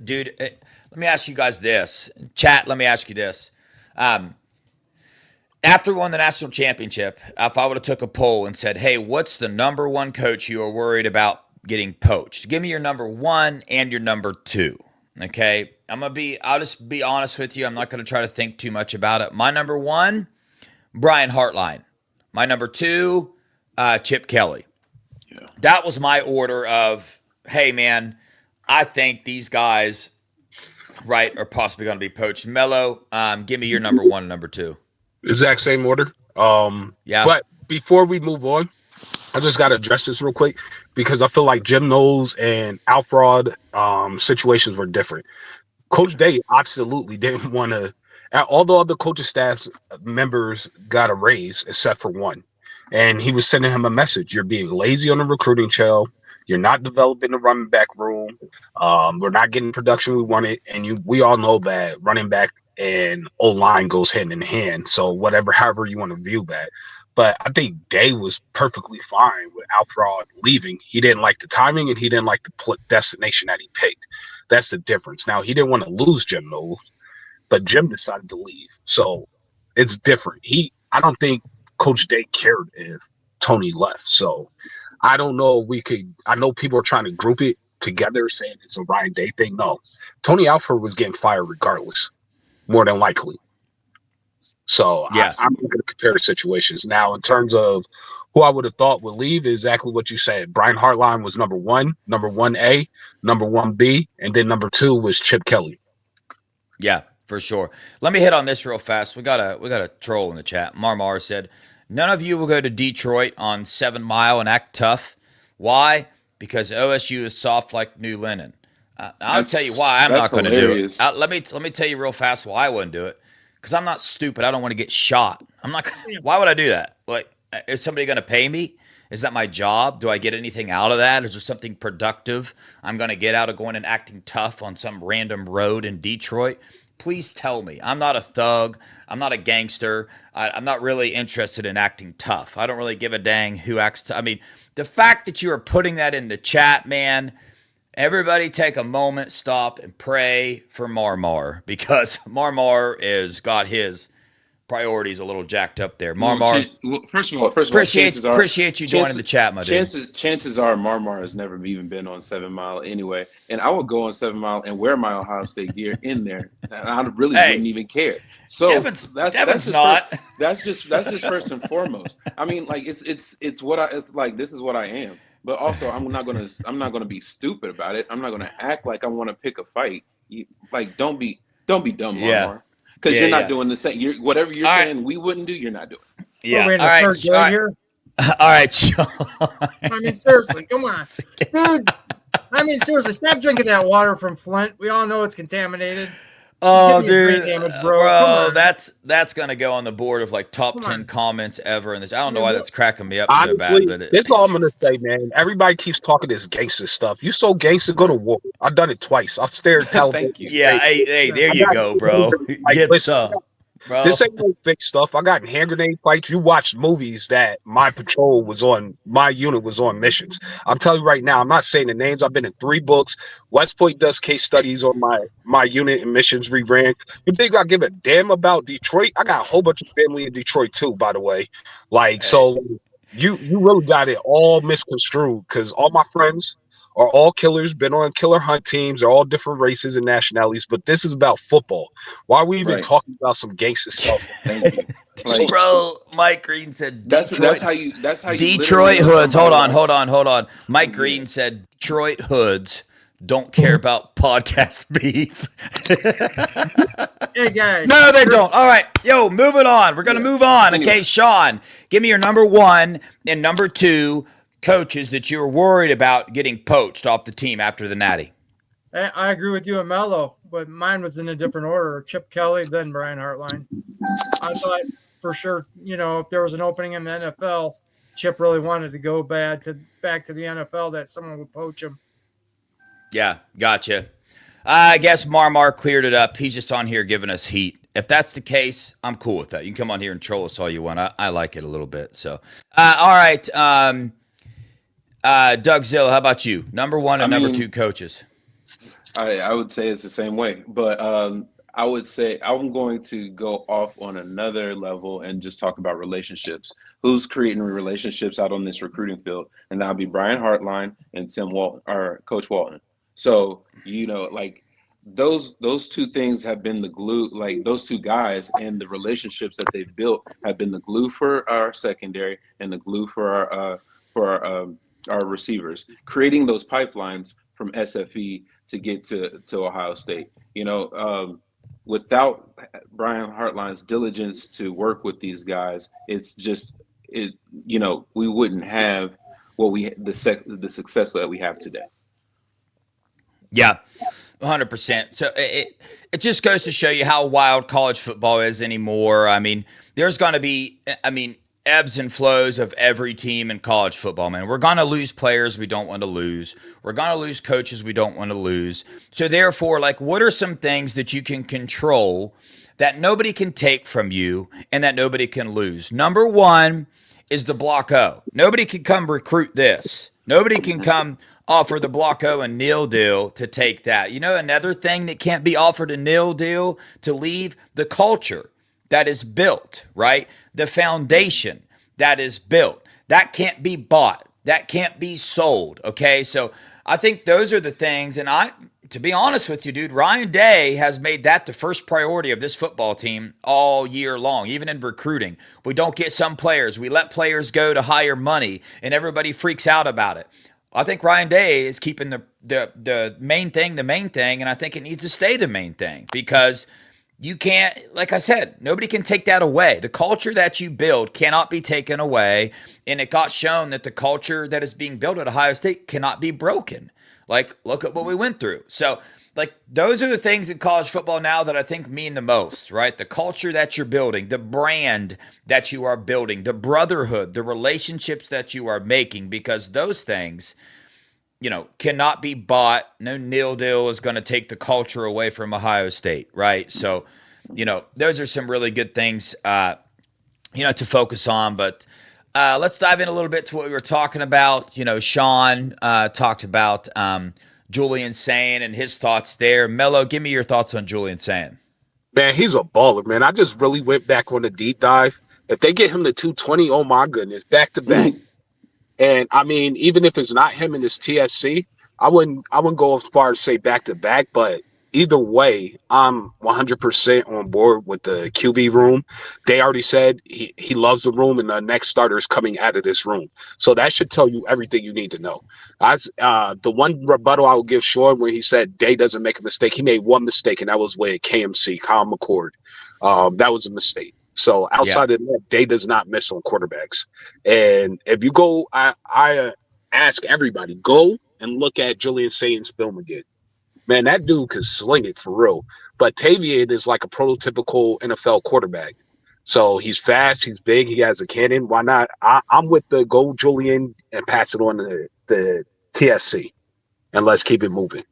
dude, let me ask you guys this, chat. Let me ask you this: after we won the national championship, if I would have took a poll and said, "Hey, what's the number one coach you are worried about getting poached? Give me your number one and your number two." Okay, I'll just be honest with you. I'm not going to try to think too much about it. My number one, Brian Hartline. My number two, Chip Kelly. Yeah. That was my order of, hey, man, I think these guys, right, are possibly going to be poached. Mello, give me your number one and number two. Exact same order. Yeah. But before we move on, I just got to address this real quick because I feel like Jim Knowles and Alfred situations were different. Coach Day absolutely didn't want to. All the other coaching staff members got a raise except for one. And he was sending him a message. You're being lazy on the recruiting trail. You're not developing the running back room. We're not getting production we wanted. And we all know that running back and O-line goes hand in hand. So however you want to view that. But I think Day was perfectly fine with Alfred leaving. He didn't like the timing and he didn't like the destination that he picked. That's the difference. Now, he didn't want to lose Jim Knowles, but Jim decided to leave. So it's different. I don't think Coach Day cared if Tony left. So I don't know if I know people are trying to group it together saying it's a Ryan Day thing. No, Tony Alford was getting fired regardless, more than likely. So yeah. I'm going to compare the situations. Now, in terms of who I would have thought would leave, exactly what you said. Brian Hartline was number 1A, number 1B, and then number 2 was Chip Kelly. Yeah, for sure. Let me hit on this real fast. We got a troll in the chat. Marmar said, none of you will go to Detroit on 7 Mile and act tough. Why? Because OSU is soft like New Linen. I'll tell you why I'm not going to do it. Let me tell you real fast why I wouldn't do it. Because I'm not stupid. I don't want to get shot. I'm not. Why would I do that? Like, is somebody going to pay me? Is that my job? Do I get anything out of that? Is there something productive I'm going to get out of going and acting tough on some random road in Detroit? Please tell me. I'm not a thug. I'm not a gangster. I'm not really interested in acting tough. I don't really give a dang who acts tough. I mean, the fact that you are putting that in the chat, man, everybody take a moment, stop, and pray for Marmar because Marmar is got his priorities a little jacked up there. Marmar, first of all, appreciate you joining the chat, my dude. Chances are Marmar has never even been on 7 Mile anyway, and I would go on 7 Mile and wear my Ohio State gear in there, and I really wouldn't even care. So that's just first and foremost. I mean, like it's like this is what I am. But also, I'm not gonna be stupid about it. I'm not gonna act like I want to pick a fight. Don't be dumb, Marmar. Because you're not doing the same. Whatever you're saying we wouldn't do, you're not doing. Yeah. All right, Sean. I mean, seriously, come on, dude. I mean, seriously, stop drinking that water from Flint. We all know it's contaminated. Oh, Give me a brain dude, damage, bro. Come bro, on. that's gonna go on the board of like top Come 10 on. comments ever in this. I don't know mean, why what? that's cracking me up so bad, Honestly, but this is all I'm gonna say, man. Everybody keeps talking this gangster stuff. You so gangster, go to war. I've done it twice. I've stared television. Thank you. yeah, hey, there I you got go, bro. like Get listen, some, bro. this ain't no fake stuff. I got in hand grenade fights. You watched movies that my patrol was on, my unit was on missions. I'm telling you right now, I'm not saying the names. I've been in 3 books. West Point does case studies on my unit and missions we ran. You think I give a damn about Detroit? I got a whole bunch of family in Detroit too, by the way. Like, Hey, so you really got it all misconstrued because all my friends are all killers, been on killer hunt teams, they're all different races and nationalities, but this is about football. Why are we even Right. talking about some gangster stuff? Thank you. Like bro, Mike Green said that's Detroit. how you literally Detroit know hoods. somebody Hold likes- on. Mike Yeah. Green said Detroit hoods don't care about podcast beef. Hey, guys. No, they don't. All right. Yo, moving on. We're going to Yeah. move on. Anyway. Okay, Sean, give me your number 1 and number 2 coaches that you were worried about getting poached off the team after the Natty. I agree with you and Mello, but mine was in a different order. Chip Kelly, then Brian Hartline. I thought for sure, if there was an opening in the NFL, Chip really wanted to go back to the NFL, that someone would poach him. Yeah, gotcha. I guess Marmar cleared it up. He's just on here giving us heat. If that's the case, I'm cool with that. You can come on here and troll us all you want. I like it a little bit. So, all right. Doug Zill, how about you? Number 1 and number 2 coaches. I would say it's the same way, but I would say I'm going to go off on another level and just talk about relationships. Who's creating relationships out on this recruiting field? And that'll be Brian Hartline and Tim Walton, or Coach Walton. So, like those 2 things have been the glue, like those 2 guys and the relationships that they've built have been the glue for our secondary and the glue for our receivers, creating those pipelines from SFE to get to Ohio State. Without Brian Hartline's diligence to work with these guys, we wouldn't have the success that we have today. Yeah, 100%. So it just goes to show you how wild college football is anymore. I mean, there's going to be, ebbs and flows of every team in college football, man. We're going to lose players we don't want to lose. We're going to lose coaches we don't want to lose. So therefore, like, what are some things that you can control that nobody can take from you and that nobody can lose? Number 1 is the block O. Nobody can come recruit this. Nobody can come offer the block O and nil deal to take that. Another thing that can't be offered a nil deal to leave, the culture that is built, right? The foundation that is built. That can't be bought. That can't be sold, okay? So I think those are the things, and to be honest with you, dude, Ryan Day has made that the first priority of this football team all year long, even in recruiting. We don't get some players. We let players go to higher money, and everybody freaks out about it. I think Ryan Day is keeping the main thing the main thing, and I think it needs to stay the main thing because you can't, like I said, nobody can take that away. The culture that you build cannot be taken away, and it got shown that the culture that is being built at Ohio State cannot be broken. Like, look at what we went through. So, like, those are the things in college football now that I think mean the most, right? The culture that you're building, the brand that you are building, the brotherhood, the relationships that you are making, because those things, cannot be bought. No nil deal is going to take the culture away from Ohio State, right? So, those are some really good things, to focus on. But let's dive in a little bit to what we were talking about. Sean talked about Julian Sayin and his thoughts there. Mello, give me your thoughts on Julian Sayin. Man, he's a baller, man. I just really went back on the deep dive. If they get him to 220, oh my goodness, back to back. And I mean, even if it's not him in this TSC, I wouldn't go as far as say back to back, but either way, I'm 100% on board with the QB room. They already said he loves the room, and the next starter is coming out of this room. So that should tell you everything you need to know. The one rebuttal I will give Sean when he said Day doesn't make a mistake, he made one mistake, and that was with KMC, Kyle McCord. That was a mistake. So outside of that, Day does not miss on quarterbacks. And if you go, I ask everybody, go and look at Julian Sayin's film again. Man, that dude can sling it for real. But Tavian is like a prototypical NFL quarterback. So he's fast, he's big, he has a cannon. Why not? I'm with the go Julian and pass it on to the TSC and let's keep it moving.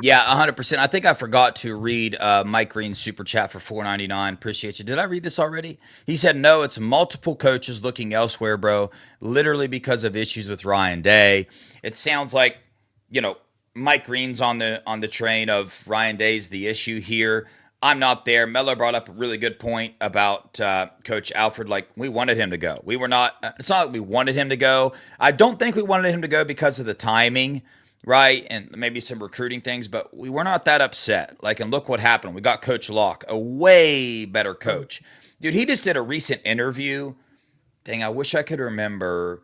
Yeah, 100%. I think I forgot to read Mike Green's super chat for $4.99. Appreciate you. Did I read this already? He said, no, it's multiple coaches looking elsewhere, bro, literally because of issues with Ryan Day. It sounds like, you know, Mike Green's on the train of Ryan Day's the issue here. I'm not there. Mello brought up a really good point about Coach Alfred. Like, we wanted him to go. We were not, it's not like we wanted him to go. I don't think we wanted him to go because of the timing, right? And maybe some recruiting things, but we were not that upset. Like, and look what happened. We got Coach Locke, a way better coach. Dude, he just did a recent interview. Dang, I wish I could remember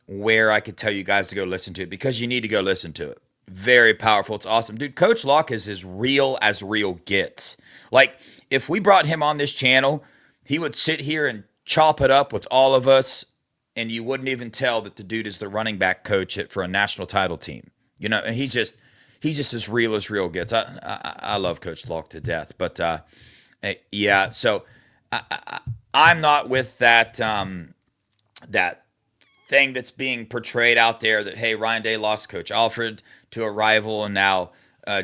where I could tell you guys to go listen to it, because you need to go listen to it. Very powerful. It's awesome. Dude, Coach Locke is as real gets. Like, if we brought him on this channel, he would sit here and chop it up with all of us, and you wouldn't even tell that the dude is the running back coach for a national title team. You know, and he's just as real gets. I love Coach Locke to death, but yeah. So I'm not with that that thing that's being portrayed out there that, hey, Ryan Day lost Coach Alfred to a rival, and now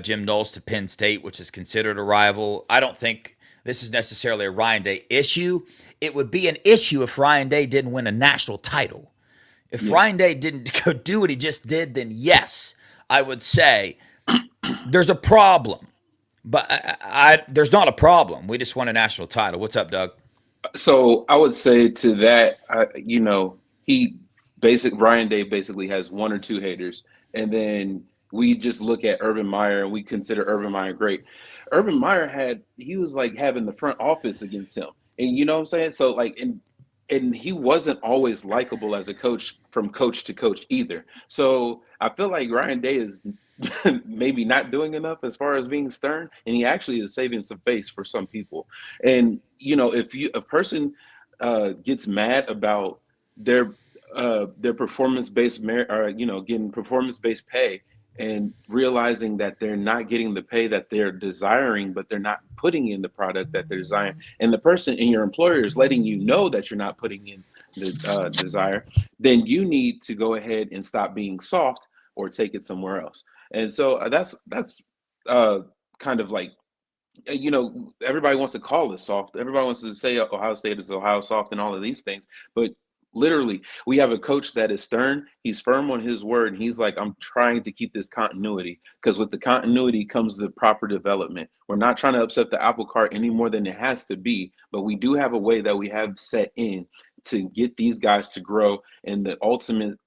Jim Knowles to Penn State, which is considered a rival. I don't think this is necessarily a Ryan Day issue. It would be an issue if Ryan Day didn't win a national title. If Ryan Day didn't go do what he just did, then yes, I would say there's a problem. But there's not a problem. We just won a national title. What's up, Doug? So I would say to that, Ryan Day basically has one or two haters, and then we just look at Urban Meyer and we consider Urban Meyer great. Urban Meyer he was like having the front office against him, and you know what I'm saying? So like, and he wasn't always likable as a coach from coach to coach either. So I feel like Ryan Day is maybe not doing enough as far as being stern, and he actually is saving some face for some people. And you know, if a person gets mad about their performance-based getting performance-based pay, and realizing that they're not getting the pay that they're desiring, but they're not putting in the product that they're desiring, and the person in your employer is letting you know that you're not putting in the desire, then you need to go ahead and stop being soft or take it somewhere else. And so that's kind of like, you know, everybody wants to call it soft. Everybody wants to say Ohio State is Ohio soft and all of these things, but literally, we have a coach that is stern. He's firm on his word. And he's like, I'm trying to keep this continuity, because with the continuity comes the proper development. We're not trying to upset the apple cart any more than it has to be, but we do have a way that we have set in to get these guys to grow. And the ultimate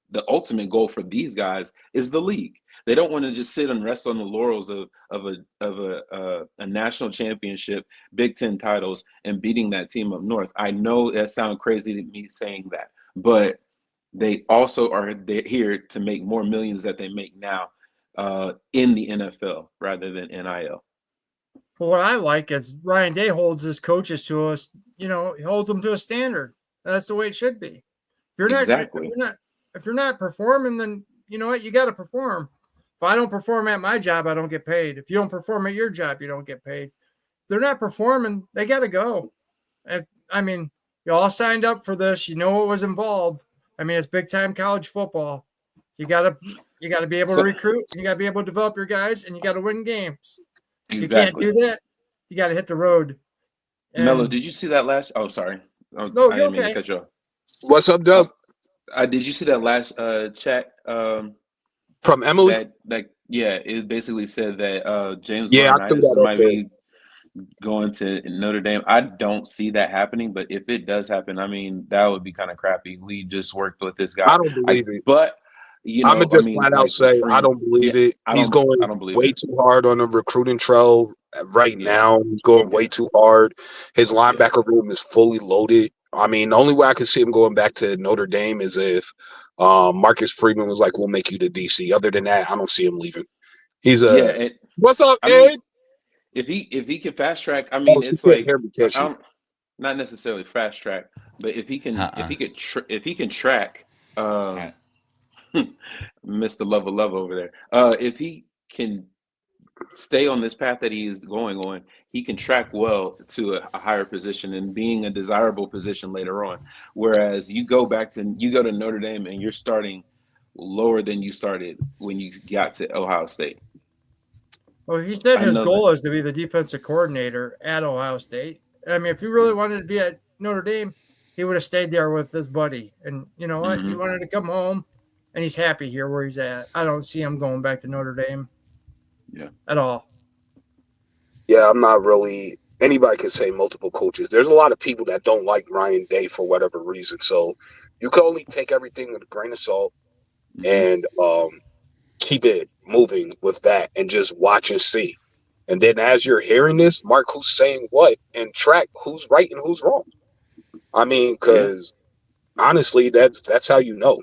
goal for these guys is the league. They don't want to just sit and rest on the laurels of a national championship, Big Ten titles, and beating that team up north. I know that sounds crazy to me saying that, but they also are here to make more millions that they make now in the NFL rather than NIL. Well, what I like is Ryan Day holds his coaches to us. You know, he holds them to a standard. That's the way it should be. If you're not performing, then you know what, you got to perform. If I don't perform at my job, I don't get paid. If you don't perform at your job, you don't get paid. They're not performing, they got to go. I mean, you all signed up for this. You know what was involved. I mean, it's big time college football. You got to be able to recruit. You got to be able to develop your guys, and you got to win games. Exactly. You can't do that. You got to hit the road. Mello, did you see that last? Oh, sorry. No, I you're didn't mean to okay. cut you off. What's up, Doug? Did you see that last chat? From Emily? It basically said that James I threw Laurinaitis that might up be going to Notre Dame. I don't see that happening, but if it does happen, I mean, that would be kind of crappy. We just worked with this guy. I don't believe it. But you know, I'm gonna flat out say I don't believe it. He's going way too hard on the recruiting trail right now. He's going way too hard. His linebacker room is fully loaded. I mean, the only way I could see him going back to Notre Dame is if Marcus Freeman was like, "We'll make you the DC." Other than that, I don't see him leaving. He's what's up, Ed? Mean, if he can fast track, I mean, it's like not necessarily fast track, but if he can track, Mr. Love over there. If he can stay on this path that he is going on, he can track well to a higher position and being a desirable position later on. Whereas you go to Notre Dame and you're starting lower than you started when you got to Ohio State. Well, he said his goal is to be the defensive coordinator at Ohio State. I mean, if he really wanted to be at Notre Dame, he would have stayed there with his buddy. And you know what? He wanted to come home, and he's happy here where he's at. I don't see him going back to Notre Dame. Yeah. At all. Yeah, I'm not really – anybody can say multiple coaches. There's a lot of people that don't like Ryan Day for whatever reason. So you can only take everything with a grain of salt and keep it moving with that and just watch and see. And then as you're hearing this, mark who's saying what and track who's right and who's wrong. I mean, because honestly, that's how you know.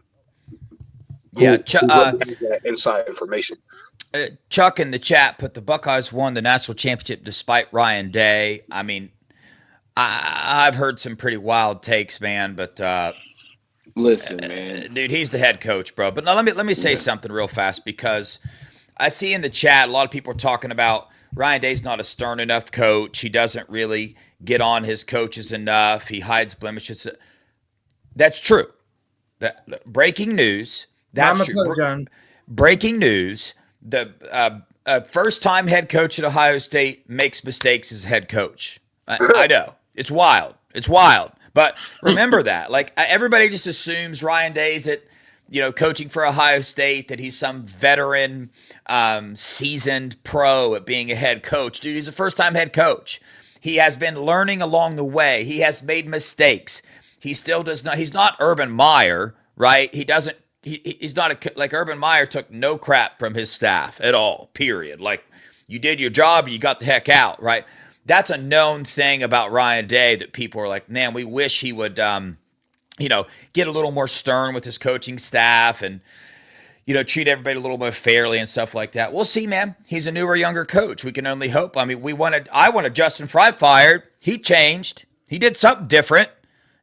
Who has that inside information. Chuck in the chat put the Buckeyes won the national championship despite Ryan Day. I mean, I've heard some pretty wild takes, man, but listen, man, dude, he's the head coach, bro. But now let me say something real fast, because I see in the chat a lot of people are talking about Ryan Day's not a stern enough coach. He doesn't really get on his coaches enough. He hides blemishes. That's true. Breaking news. That's true. Breaking news. The first-time head coach at Ohio State makes mistakes as head coach. I know. It's wild. It's wild. But remember that. Like, everybody just assumes Ryan Day's at, coaching for Ohio State, that he's some veteran, seasoned pro at being a head coach. Dude, he's a first-time head coach. He has been learning along the way. He has made mistakes. He still does not – he's not Urban Meyer, right? He doesn't – he's not like Urban Meyer took no crap from his staff at all, period. Like, you did your job, you got the heck out, right? That's a known thing about Ryan Day, that people are like, man, we wish he would, get a little more stern with his coaching staff and, treat everybody a little more fairly and stuff like that. We'll see, man. He's a newer, younger coach. We can only hope. I mean, I wanted Justin Fry fired. He changed. He did something different.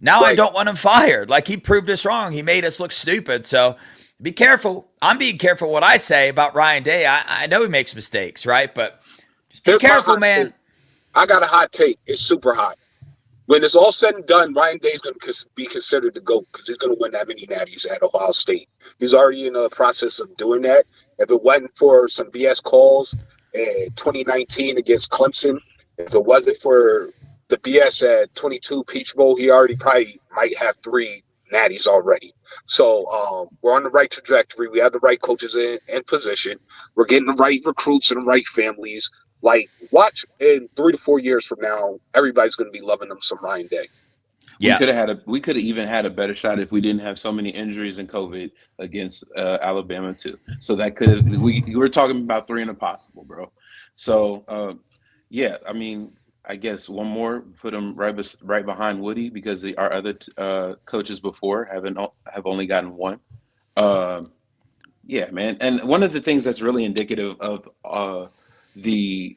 Now I don't want him fired. Like, he proved us wrong. He made us look stupid. So be careful. I'm being careful what I say about Ryan Day. I know he makes mistakes, right? But just be careful, man. I got a hot take. It's super hot. When it's all said and done, Ryan Day's going to be considered the GOAT because he's going to win that many natties at Ohio State. He's already in the process of doing that. If it wasn't for some BS calls in 2019 against Clemson, if it wasn't for the BS at 22 Peach Bowl, he already probably might have 3 natties already. So we're on the right trajectory. We have the right coaches in position. We're getting the right recruits and the right families. Like, watch in 3 to 4 years from now, everybody's going to be loving them some Ryan Day. Yeah. We could have even had a better shot if we didn't have so many injuries and COVID against Alabama too. So that we were talking about 3 and a possible, bro. So I mean, I guess one more, put him right behind Woody, because our other coaches before have only gotten 1. Yeah, man. And one of the things that's really indicative of the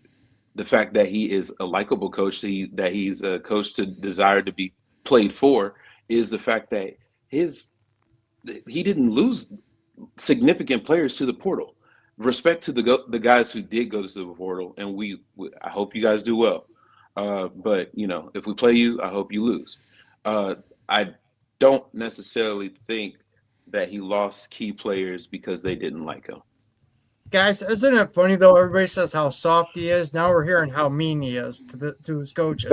fact that he is a likable coach, that he's a coach to desire to be played for, is the fact that he didn't lose significant players to the portal. Respect to the guys who did go to the portal, and I hope you guys do well. But if we play you, I hope you lose. I don't necessarily think that he lost key players because they didn't like him. Guys, isn't it funny though? Everybody says how soft he is. Now we're hearing how mean he is to his coaches.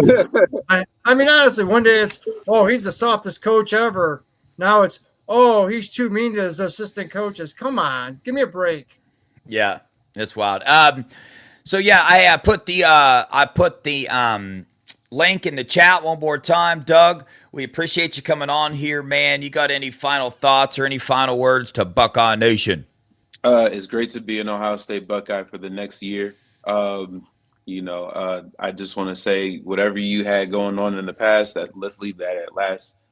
I mean, honestly, one day it's, he's the softest coach ever. Now it's, he's too mean to his assistant coaches. Come on, give me a break. Yeah, it's wild. So yeah, I put the link in the chat one more time. Doug, we appreciate you coming on here, man. You got any final thoughts or any final words to Buckeye Nation? It's great to be an Ohio State Buckeye for the next year. I just want to say, whatever you had going on in the past, that let's leave that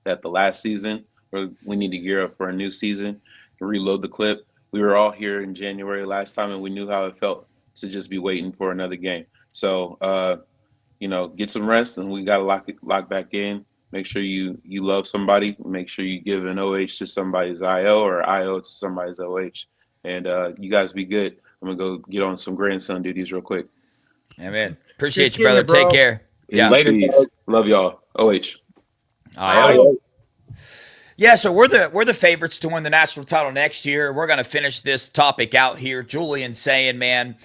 at the last season. We need to gear up for a new season and reload the clip. We were all here in January last time, and we knew how it felt to just be waiting for another game. So, get some rest, and we got to lock back in. Make sure you love somebody. Make sure you give an OH to somebody's IO or IO to somebody's OH. And you guys be good. I'm gonna go get on some grandson duties real quick. Amen. Appreciate Good you, brother. seeing you, Take bro. care. Yeah. Later, Peace. bro. Love y'all. OH. Aye. Yeah, so we're the favorites to win the national title next year. We're going to finish this topic out here. Julian saying, man,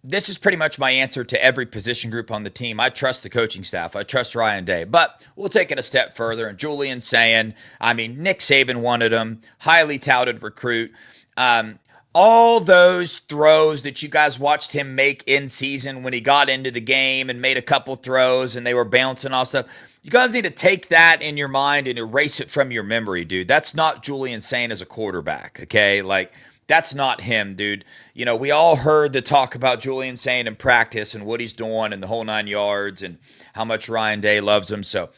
this is pretty much my answer to every position group on the team. I trust the coaching staff. I trust Ryan Day. But we'll take it a step further. And Julian saying, I mean, Nick Saban wanted him, highly touted recruit. All those throws that you guys watched him make in season when he got into the game and made a couple throws and they were bouncing off stuff. You guys need to take that in your mind and erase it from your memory, dude. That's not Julian saying as a quarterback, okay? Like, that's not him, dude. You know, we all heard the talk about Julian saying in practice and what he's doing and the whole 9 yards and how much Ryan Day loves him. So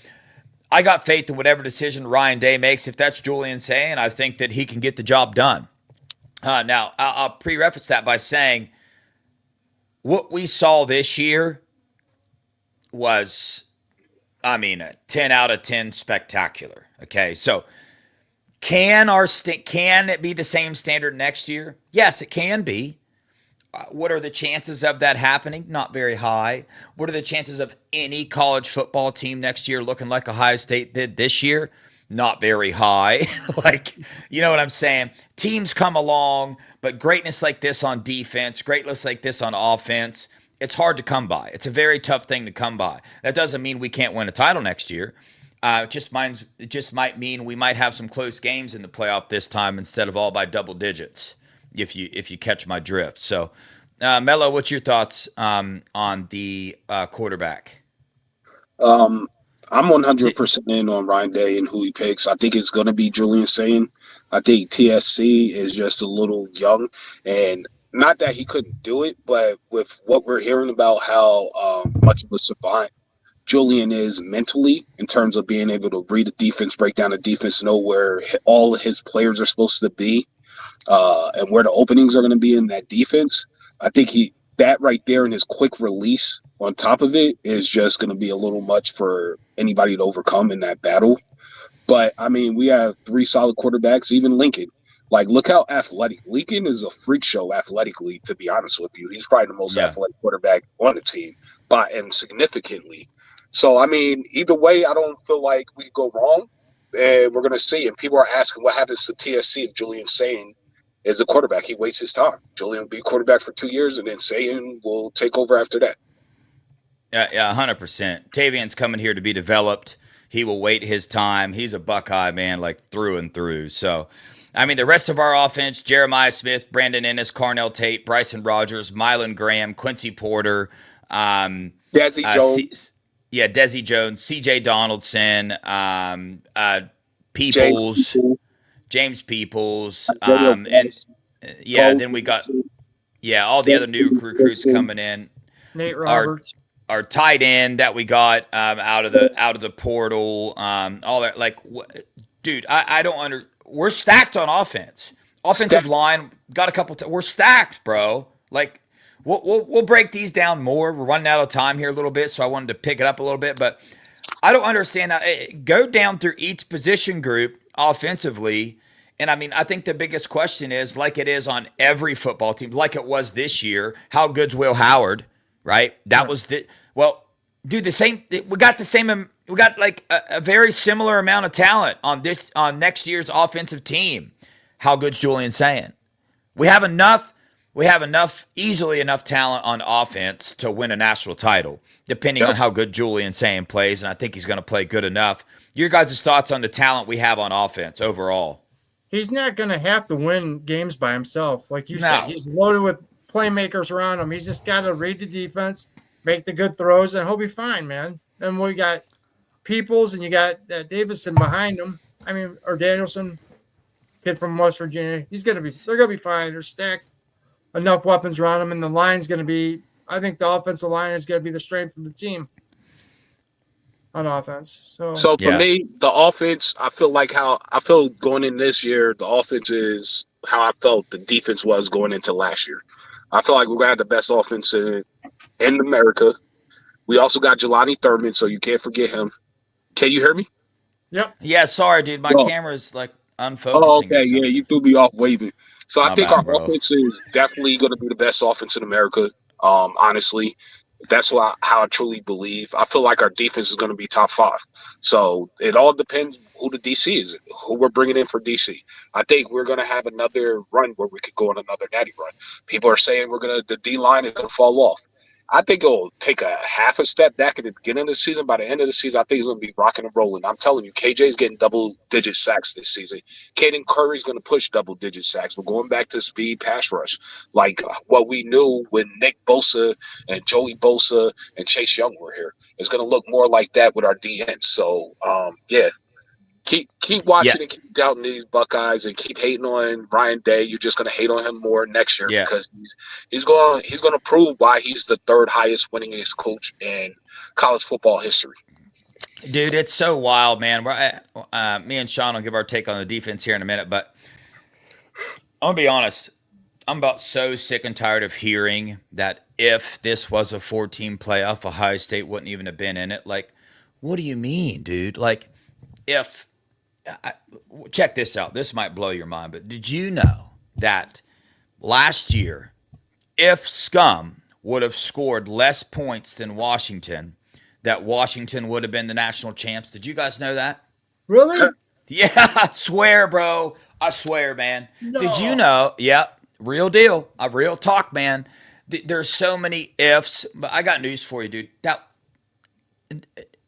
I got faith in whatever decision Ryan Day makes. If that's Julian saying, I think that he can get the job done. Now, I'll preface that by saying what we saw this year was, I mean, a 10 out of 10 spectacular. Okay, so can it be the same standard next year? Yes, it can be. What are the chances of that happening? Not very high. What are the chances of any college football team next year looking like Ohio State did this year? Not very high. Like, you know what I'm saying? Teams come along, but greatness like this on defense, greatness like this on offense, it's hard to come by. It's a very tough thing to come by. That doesn't mean we can't win a title next year. It just might mean we might have some close games in the playoff this time instead of all by double digits, if you catch my drift. So, Mello, what's your thoughts on the quarterback? I'm 100% in on Ryan Day and who he picks. I think it's going to be Julian Sayin. I think TSC is just a little young, and not that he couldn't do it, but with what we're hearing about how much of a savant Julian is mentally in terms of being able to read the defense, break down the defense, know where all of his players are supposed to be, and where the openings are going to be in that defense. I think that right there and his quick release on top of it is just going to be a little much for anybody to overcome in that battle. But, I mean, we have 3 solid quarterbacks, even Lincoln. Like, look how athletic. Lincoln is a freak show athletically, to be honest with you. He's probably the most athletic quarterback on the team, and significantly. So, I mean, either way, I don't feel like we go wrong. And we're going to see. And people are asking what happens to TSC if Julian's saying is the quarterback. He waits his time. Julian will be quarterback for 2 years, and then Sayin will take over after that. Yeah, 100%. Tavian's coming here to be developed. He will wait his time. He's a Buckeye, man, like through and through. So, I mean, the rest of our offense, Jeremiah Smith, Brandon Ennis, Carnell Tate, Bryson Rogers, Mylan Graham, Quincy Porter, Desi Jones. Desi Jones, CJ Donaldson, Peoples, James Peoples, then we got all the other new recruits coming in. Nate Roberts, our tight end that we got out of the portal, all that. Like, dude, I don't we're stacked on offense. Offensive line got a couple. We're stacked, bro. Like, we'll break these down more. We're running out of time here a little bit, so I wanted to pick it up a little bit, but I don't understand. Go down through each position group offensively. And I mean, I think the biggest question is, like it is on every football team, like it was this year, how good's Will Howard, right? That was dude, the same. We got like a very similar amount of talent on next year's offensive team. How good's Julian saying? We have easily enough talent on offense to win a national title, depending on how good Julian saying plays. And I think he's going to play good enough. Your guys' thoughts on the talent we have on offense overall? He's not going to have to win games by himself. Like you said, he's loaded with playmakers around him. He's just got to read the defense, make the good throws, and he'll be fine, man. And we got Peoples, and you got Davison behind him. I mean, or Danielson, kid from West Virginia. They're going to be fine. They're stacked. Enough weapons around him, and the line's going to be – I think the offensive line is going to be the strength of the team on offense. So for me, the offense, I feel going in this year, the offense is how I felt the defense was going into last year. I feel like we're going to have the best offense in America. We also got Jelani Thurman, so you can't forget him. Can you hear me? Yep. Yeah, sorry, dude. My camera's like Oh, unfocusing or okay. Yeah, you something. threw me off waving. So I My think our bad, bro. offense is definitely going to be the best offense in America. Honestly, that's how I truly believe. I feel like our defense is going to be top five. So it all depends who the DC is, who we're bringing in for DC. I think we're going to have another run where we could go on another natty run. People are saying the D line is going to fall off. I think it'll take a half a step back at the beginning of the season. By the end of the season, I think it's going to be rocking and rolling. I'm telling you, KJ's getting double-digit sacks this season. Caden Curry's going to push double-digit sacks. We're going back to speed pass rush, like what we knew when Nick Bosa and Joey Bosa and Chase Young were here. It's going to look more like that with our DNs. So, yeah, keep Yeah, watching and keep doubting these Buckeyes and keep hating on Ryan Day. You're just going to hate on him more next year yeah. because he's going to prove why he's the third highest winningest coach in college football history. Dude, it's so wild, man. Me and Sean will give our take on the defense here in a minute, but I'm gonna be honest. I'm about so sick and tired of hearing that if this was a 14 playoff, Ohio State wouldn't even have been in it. Like, what do you mean, dude? Like, if I, check this out, this might blow your mind, but did you know that last year, if Scum would have scored less points than Washington, that Washington would have been the national champs? Did you guys know that? Really? Yeah, I swear, bro. I swear, man. Did you No. know? Yep, real deal. A real talk, man. There's so many ifs, but I got news for you, dude. That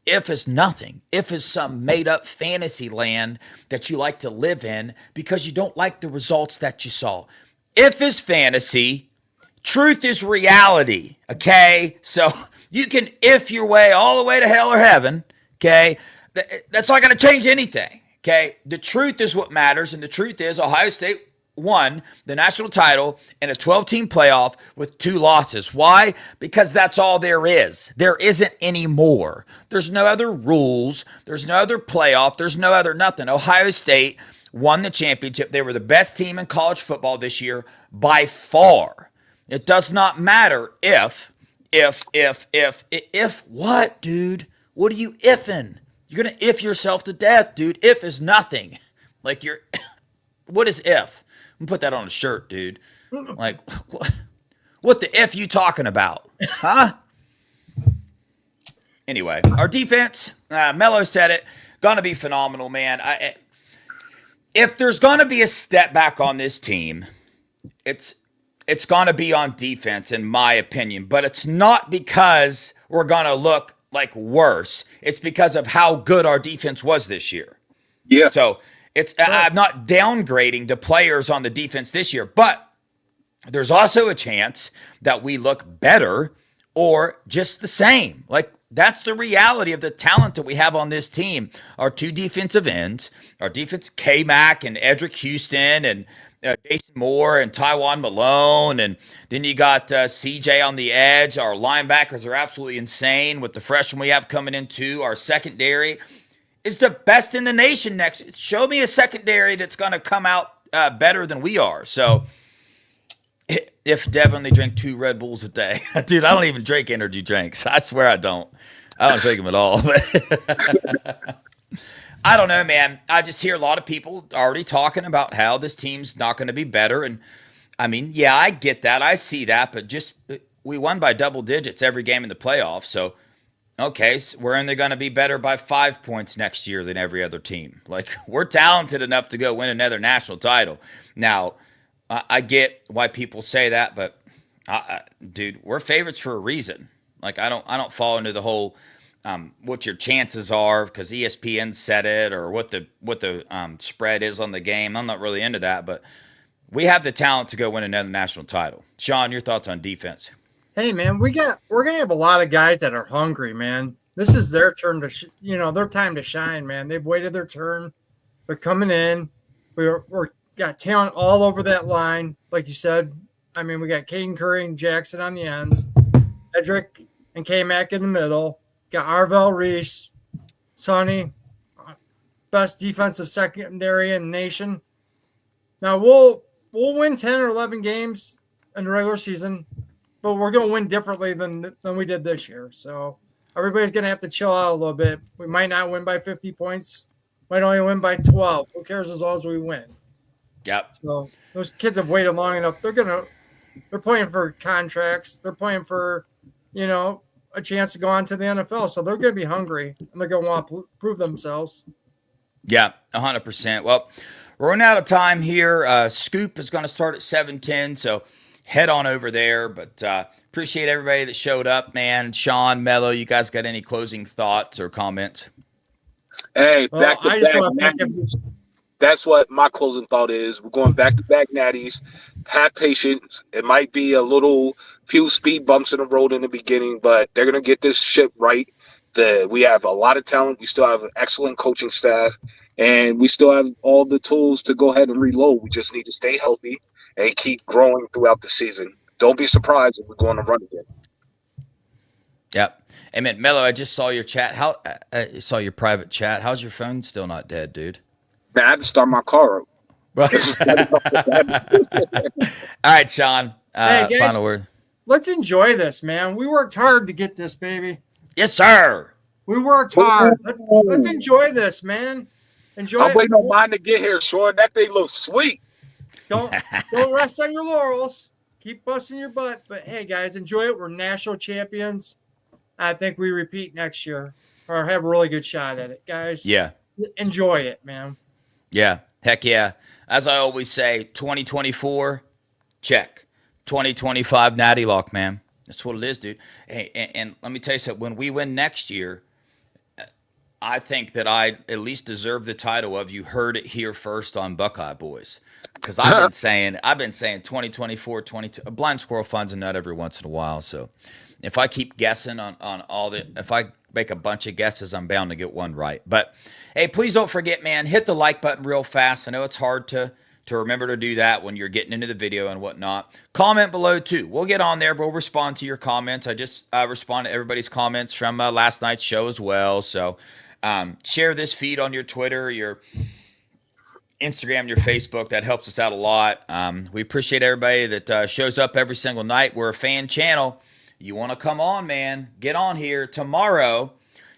if is nothing. If is some made up fantasy land that you like to live in because you don't like the results that you saw. If is fantasy, truth is reality. Okay, so you can if your way all the way to hell or heaven. Okay, that's not going to change anything. Okay, the truth is what matters, and the truth is Ohio State won the national title in a 12-team playoff with 2 losses. Why? Because that's all there is. There isn't any more. There's no other rules. There's no other playoff. There's no other nothing. Ohio State won the championship. They were the best team in college football this year by far. It does not matter if what, dude? What are you ifing? You're going to if yourself to death, dude. If is nothing. Like what is if? I'm gonna put that on a shirt, dude. Like, what the F you talking about? Huh? Anyway, our defense, Mello said it, gonna be phenomenal, man. If there's gonna be a step back on this team, it's gonna be on defense, in my opinion. But it's not because we're gonna look like worse. It's because of how good our defense was this year. Yeah. So I'm not downgrading the players on the defense this year, but there's also a chance that we look better or just the same. Like, that's the reality of the talent that we have on this team. Our 2 defensive ends, our defense, K-Mac and Edric Houston and Jason Moore and Tywan Malone. And then you got CJ on the edge. Our linebackers are absolutely insane with the freshmen we have coming in too. Our secondary is the best in the nation next. Show me a secondary that's going to come out better than we are. So if Devin only drank 2 Red Bulls a day, dude, I don't even drink energy drinks. I swear I don't. I don't drink them at all. I don't know, man. I just hear a lot of people already talking about how this team's not going to be better. And I mean, yeah, I get that. I see that, but we won by double digits every game in the playoffs. So okay, so we're only going to be better by 5 points next year than every other team. Like, we're talented enough to go win another national title. Now, I get why people say that, but dude, we're favorites for a reason. Like, I don't fall into the whole what your chances are because ESPN said it or what the spread is on the game. I'm not really into that, but we have the talent to go win another national title. Sean, your thoughts on defense? Hey, man, we're gonna have a lot of guys that are hungry, man. This is their turn to, their time to shine, man. They've waited their turn. They're coming in. We're got talent all over that line, like you said. I mean, we got Caden Curry and Jackson on the ends, Edric and K-Mac in the middle. Got Arvell Reese, Sonny, best defensive secondary in the nation. Now we'll win 10 or 11 games in the regular season, but we're going to win differently than we did this year. So everybody's going to have to chill out a little bit. We might not win by 50 points, Might only win by 12. Who cares as long as we win? Yep. So those kids have waited long enough. They're playing for contracts. They're playing for, a chance to go on to the NFL. So they're going to be hungry and they're going to want to prove themselves. Yeah, 100%. Well, we're running out of time here. Scoop is going to start at 7:10, so head on over there. But appreciate everybody that showed up, man. Sean, Mello, you guys got any closing thoughts or comments? Hey, Well, back to I just back want to thank natties. That's what my closing thought is. We're going back to back natties. Have patience. It might be a few speed bumps in the road in the beginning, but they're gonna get this ship right. We have a lot of talent. We still have an excellent coaching staff, and we still have all the tools to go ahead and reload. We just need to stay healthy and keep growing throughout the season. Don't be surprised if we're going to run again. Yep. Amen. Mello, I just saw your chat. Saw your private chat. How's your phone still not dead, dude? Man, I had to start my car up. All right, Sean. Hey, guys, final word. Let's enjoy this, man. We worked hard to get this, baby. Yes, sir. We worked hard. Let's enjoy this, man. Enjoy I'm it. waiting on mine to get here, Sean. That thing looks sweet. Don't rest on your laurels. Keep busting your butt. But hey, guys, enjoy it. We're national champions. I think we repeat next year or have a really good shot at it, guys. Yeah. Enjoy it, man. Yeah. Heck yeah. As I always say, 2024, check. 2025 Natty Lock, man. That's what it is, dude. Hey, and let me tell you something. When we win next year, I think that I at least deserve the title of "You heard it here first on Buckeye Boys," because I've been saying 2024, 22. A blind squirrel finds a nut every once in a while. So if I keep guessing on if I make a bunch of guesses, I'm bound to get one right. But hey, please don't forget, man, hit the like button real fast. I know it's hard to remember to do that when you're getting into the video and whatnot. Comment below too. We'll get on there. We'll respond to your comments. I just respond to everybody's comments from last night's show as well. So share this feed on your Twitter, your Instagram, your Facebook. That helps us out a lot. We appreciate everybody that shows up every single night. We're a fan channel. You want to come on, man, get on here tomorrow.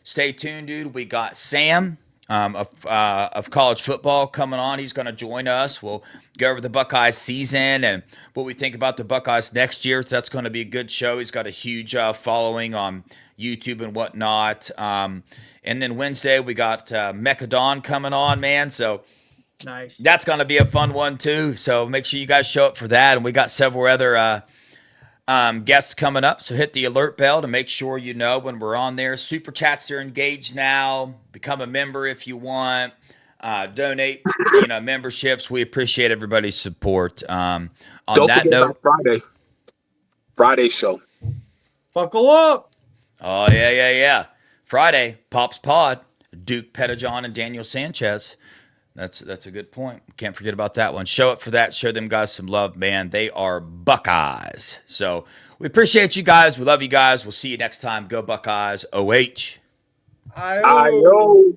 Stay tuned, dude. We got Sam of college football coming on. He's going to join us. We'll go over the Buckeyes season and what we think about the Buckeyes next year. So that's going to be a good show. He's got a huge following on YouTube and whatnot. And then Wednesday we got Mecha Don coming on, man. So nice. That's going to be a fun one too. So make sure you guys show up for that. And we got several other guests coming up, so hit the alert bell to make sure you know when we're on there. Super chats are engaged now. Become a member if you want. Donate, memberships. We appreciate everybody's support. On Don't that forget note, about Friday show. Buckle up. Oh yeah. Friday, Pops Pod, Duke Pettijohn and Daniel Sanchez. That's a good point. Can't forget about that one. Show up for that. Show them guys some love, man. They are Buckeyes. So we appreciate you guys. We love you guys. We'll see you next time. Go Buckeyes. OH. I know.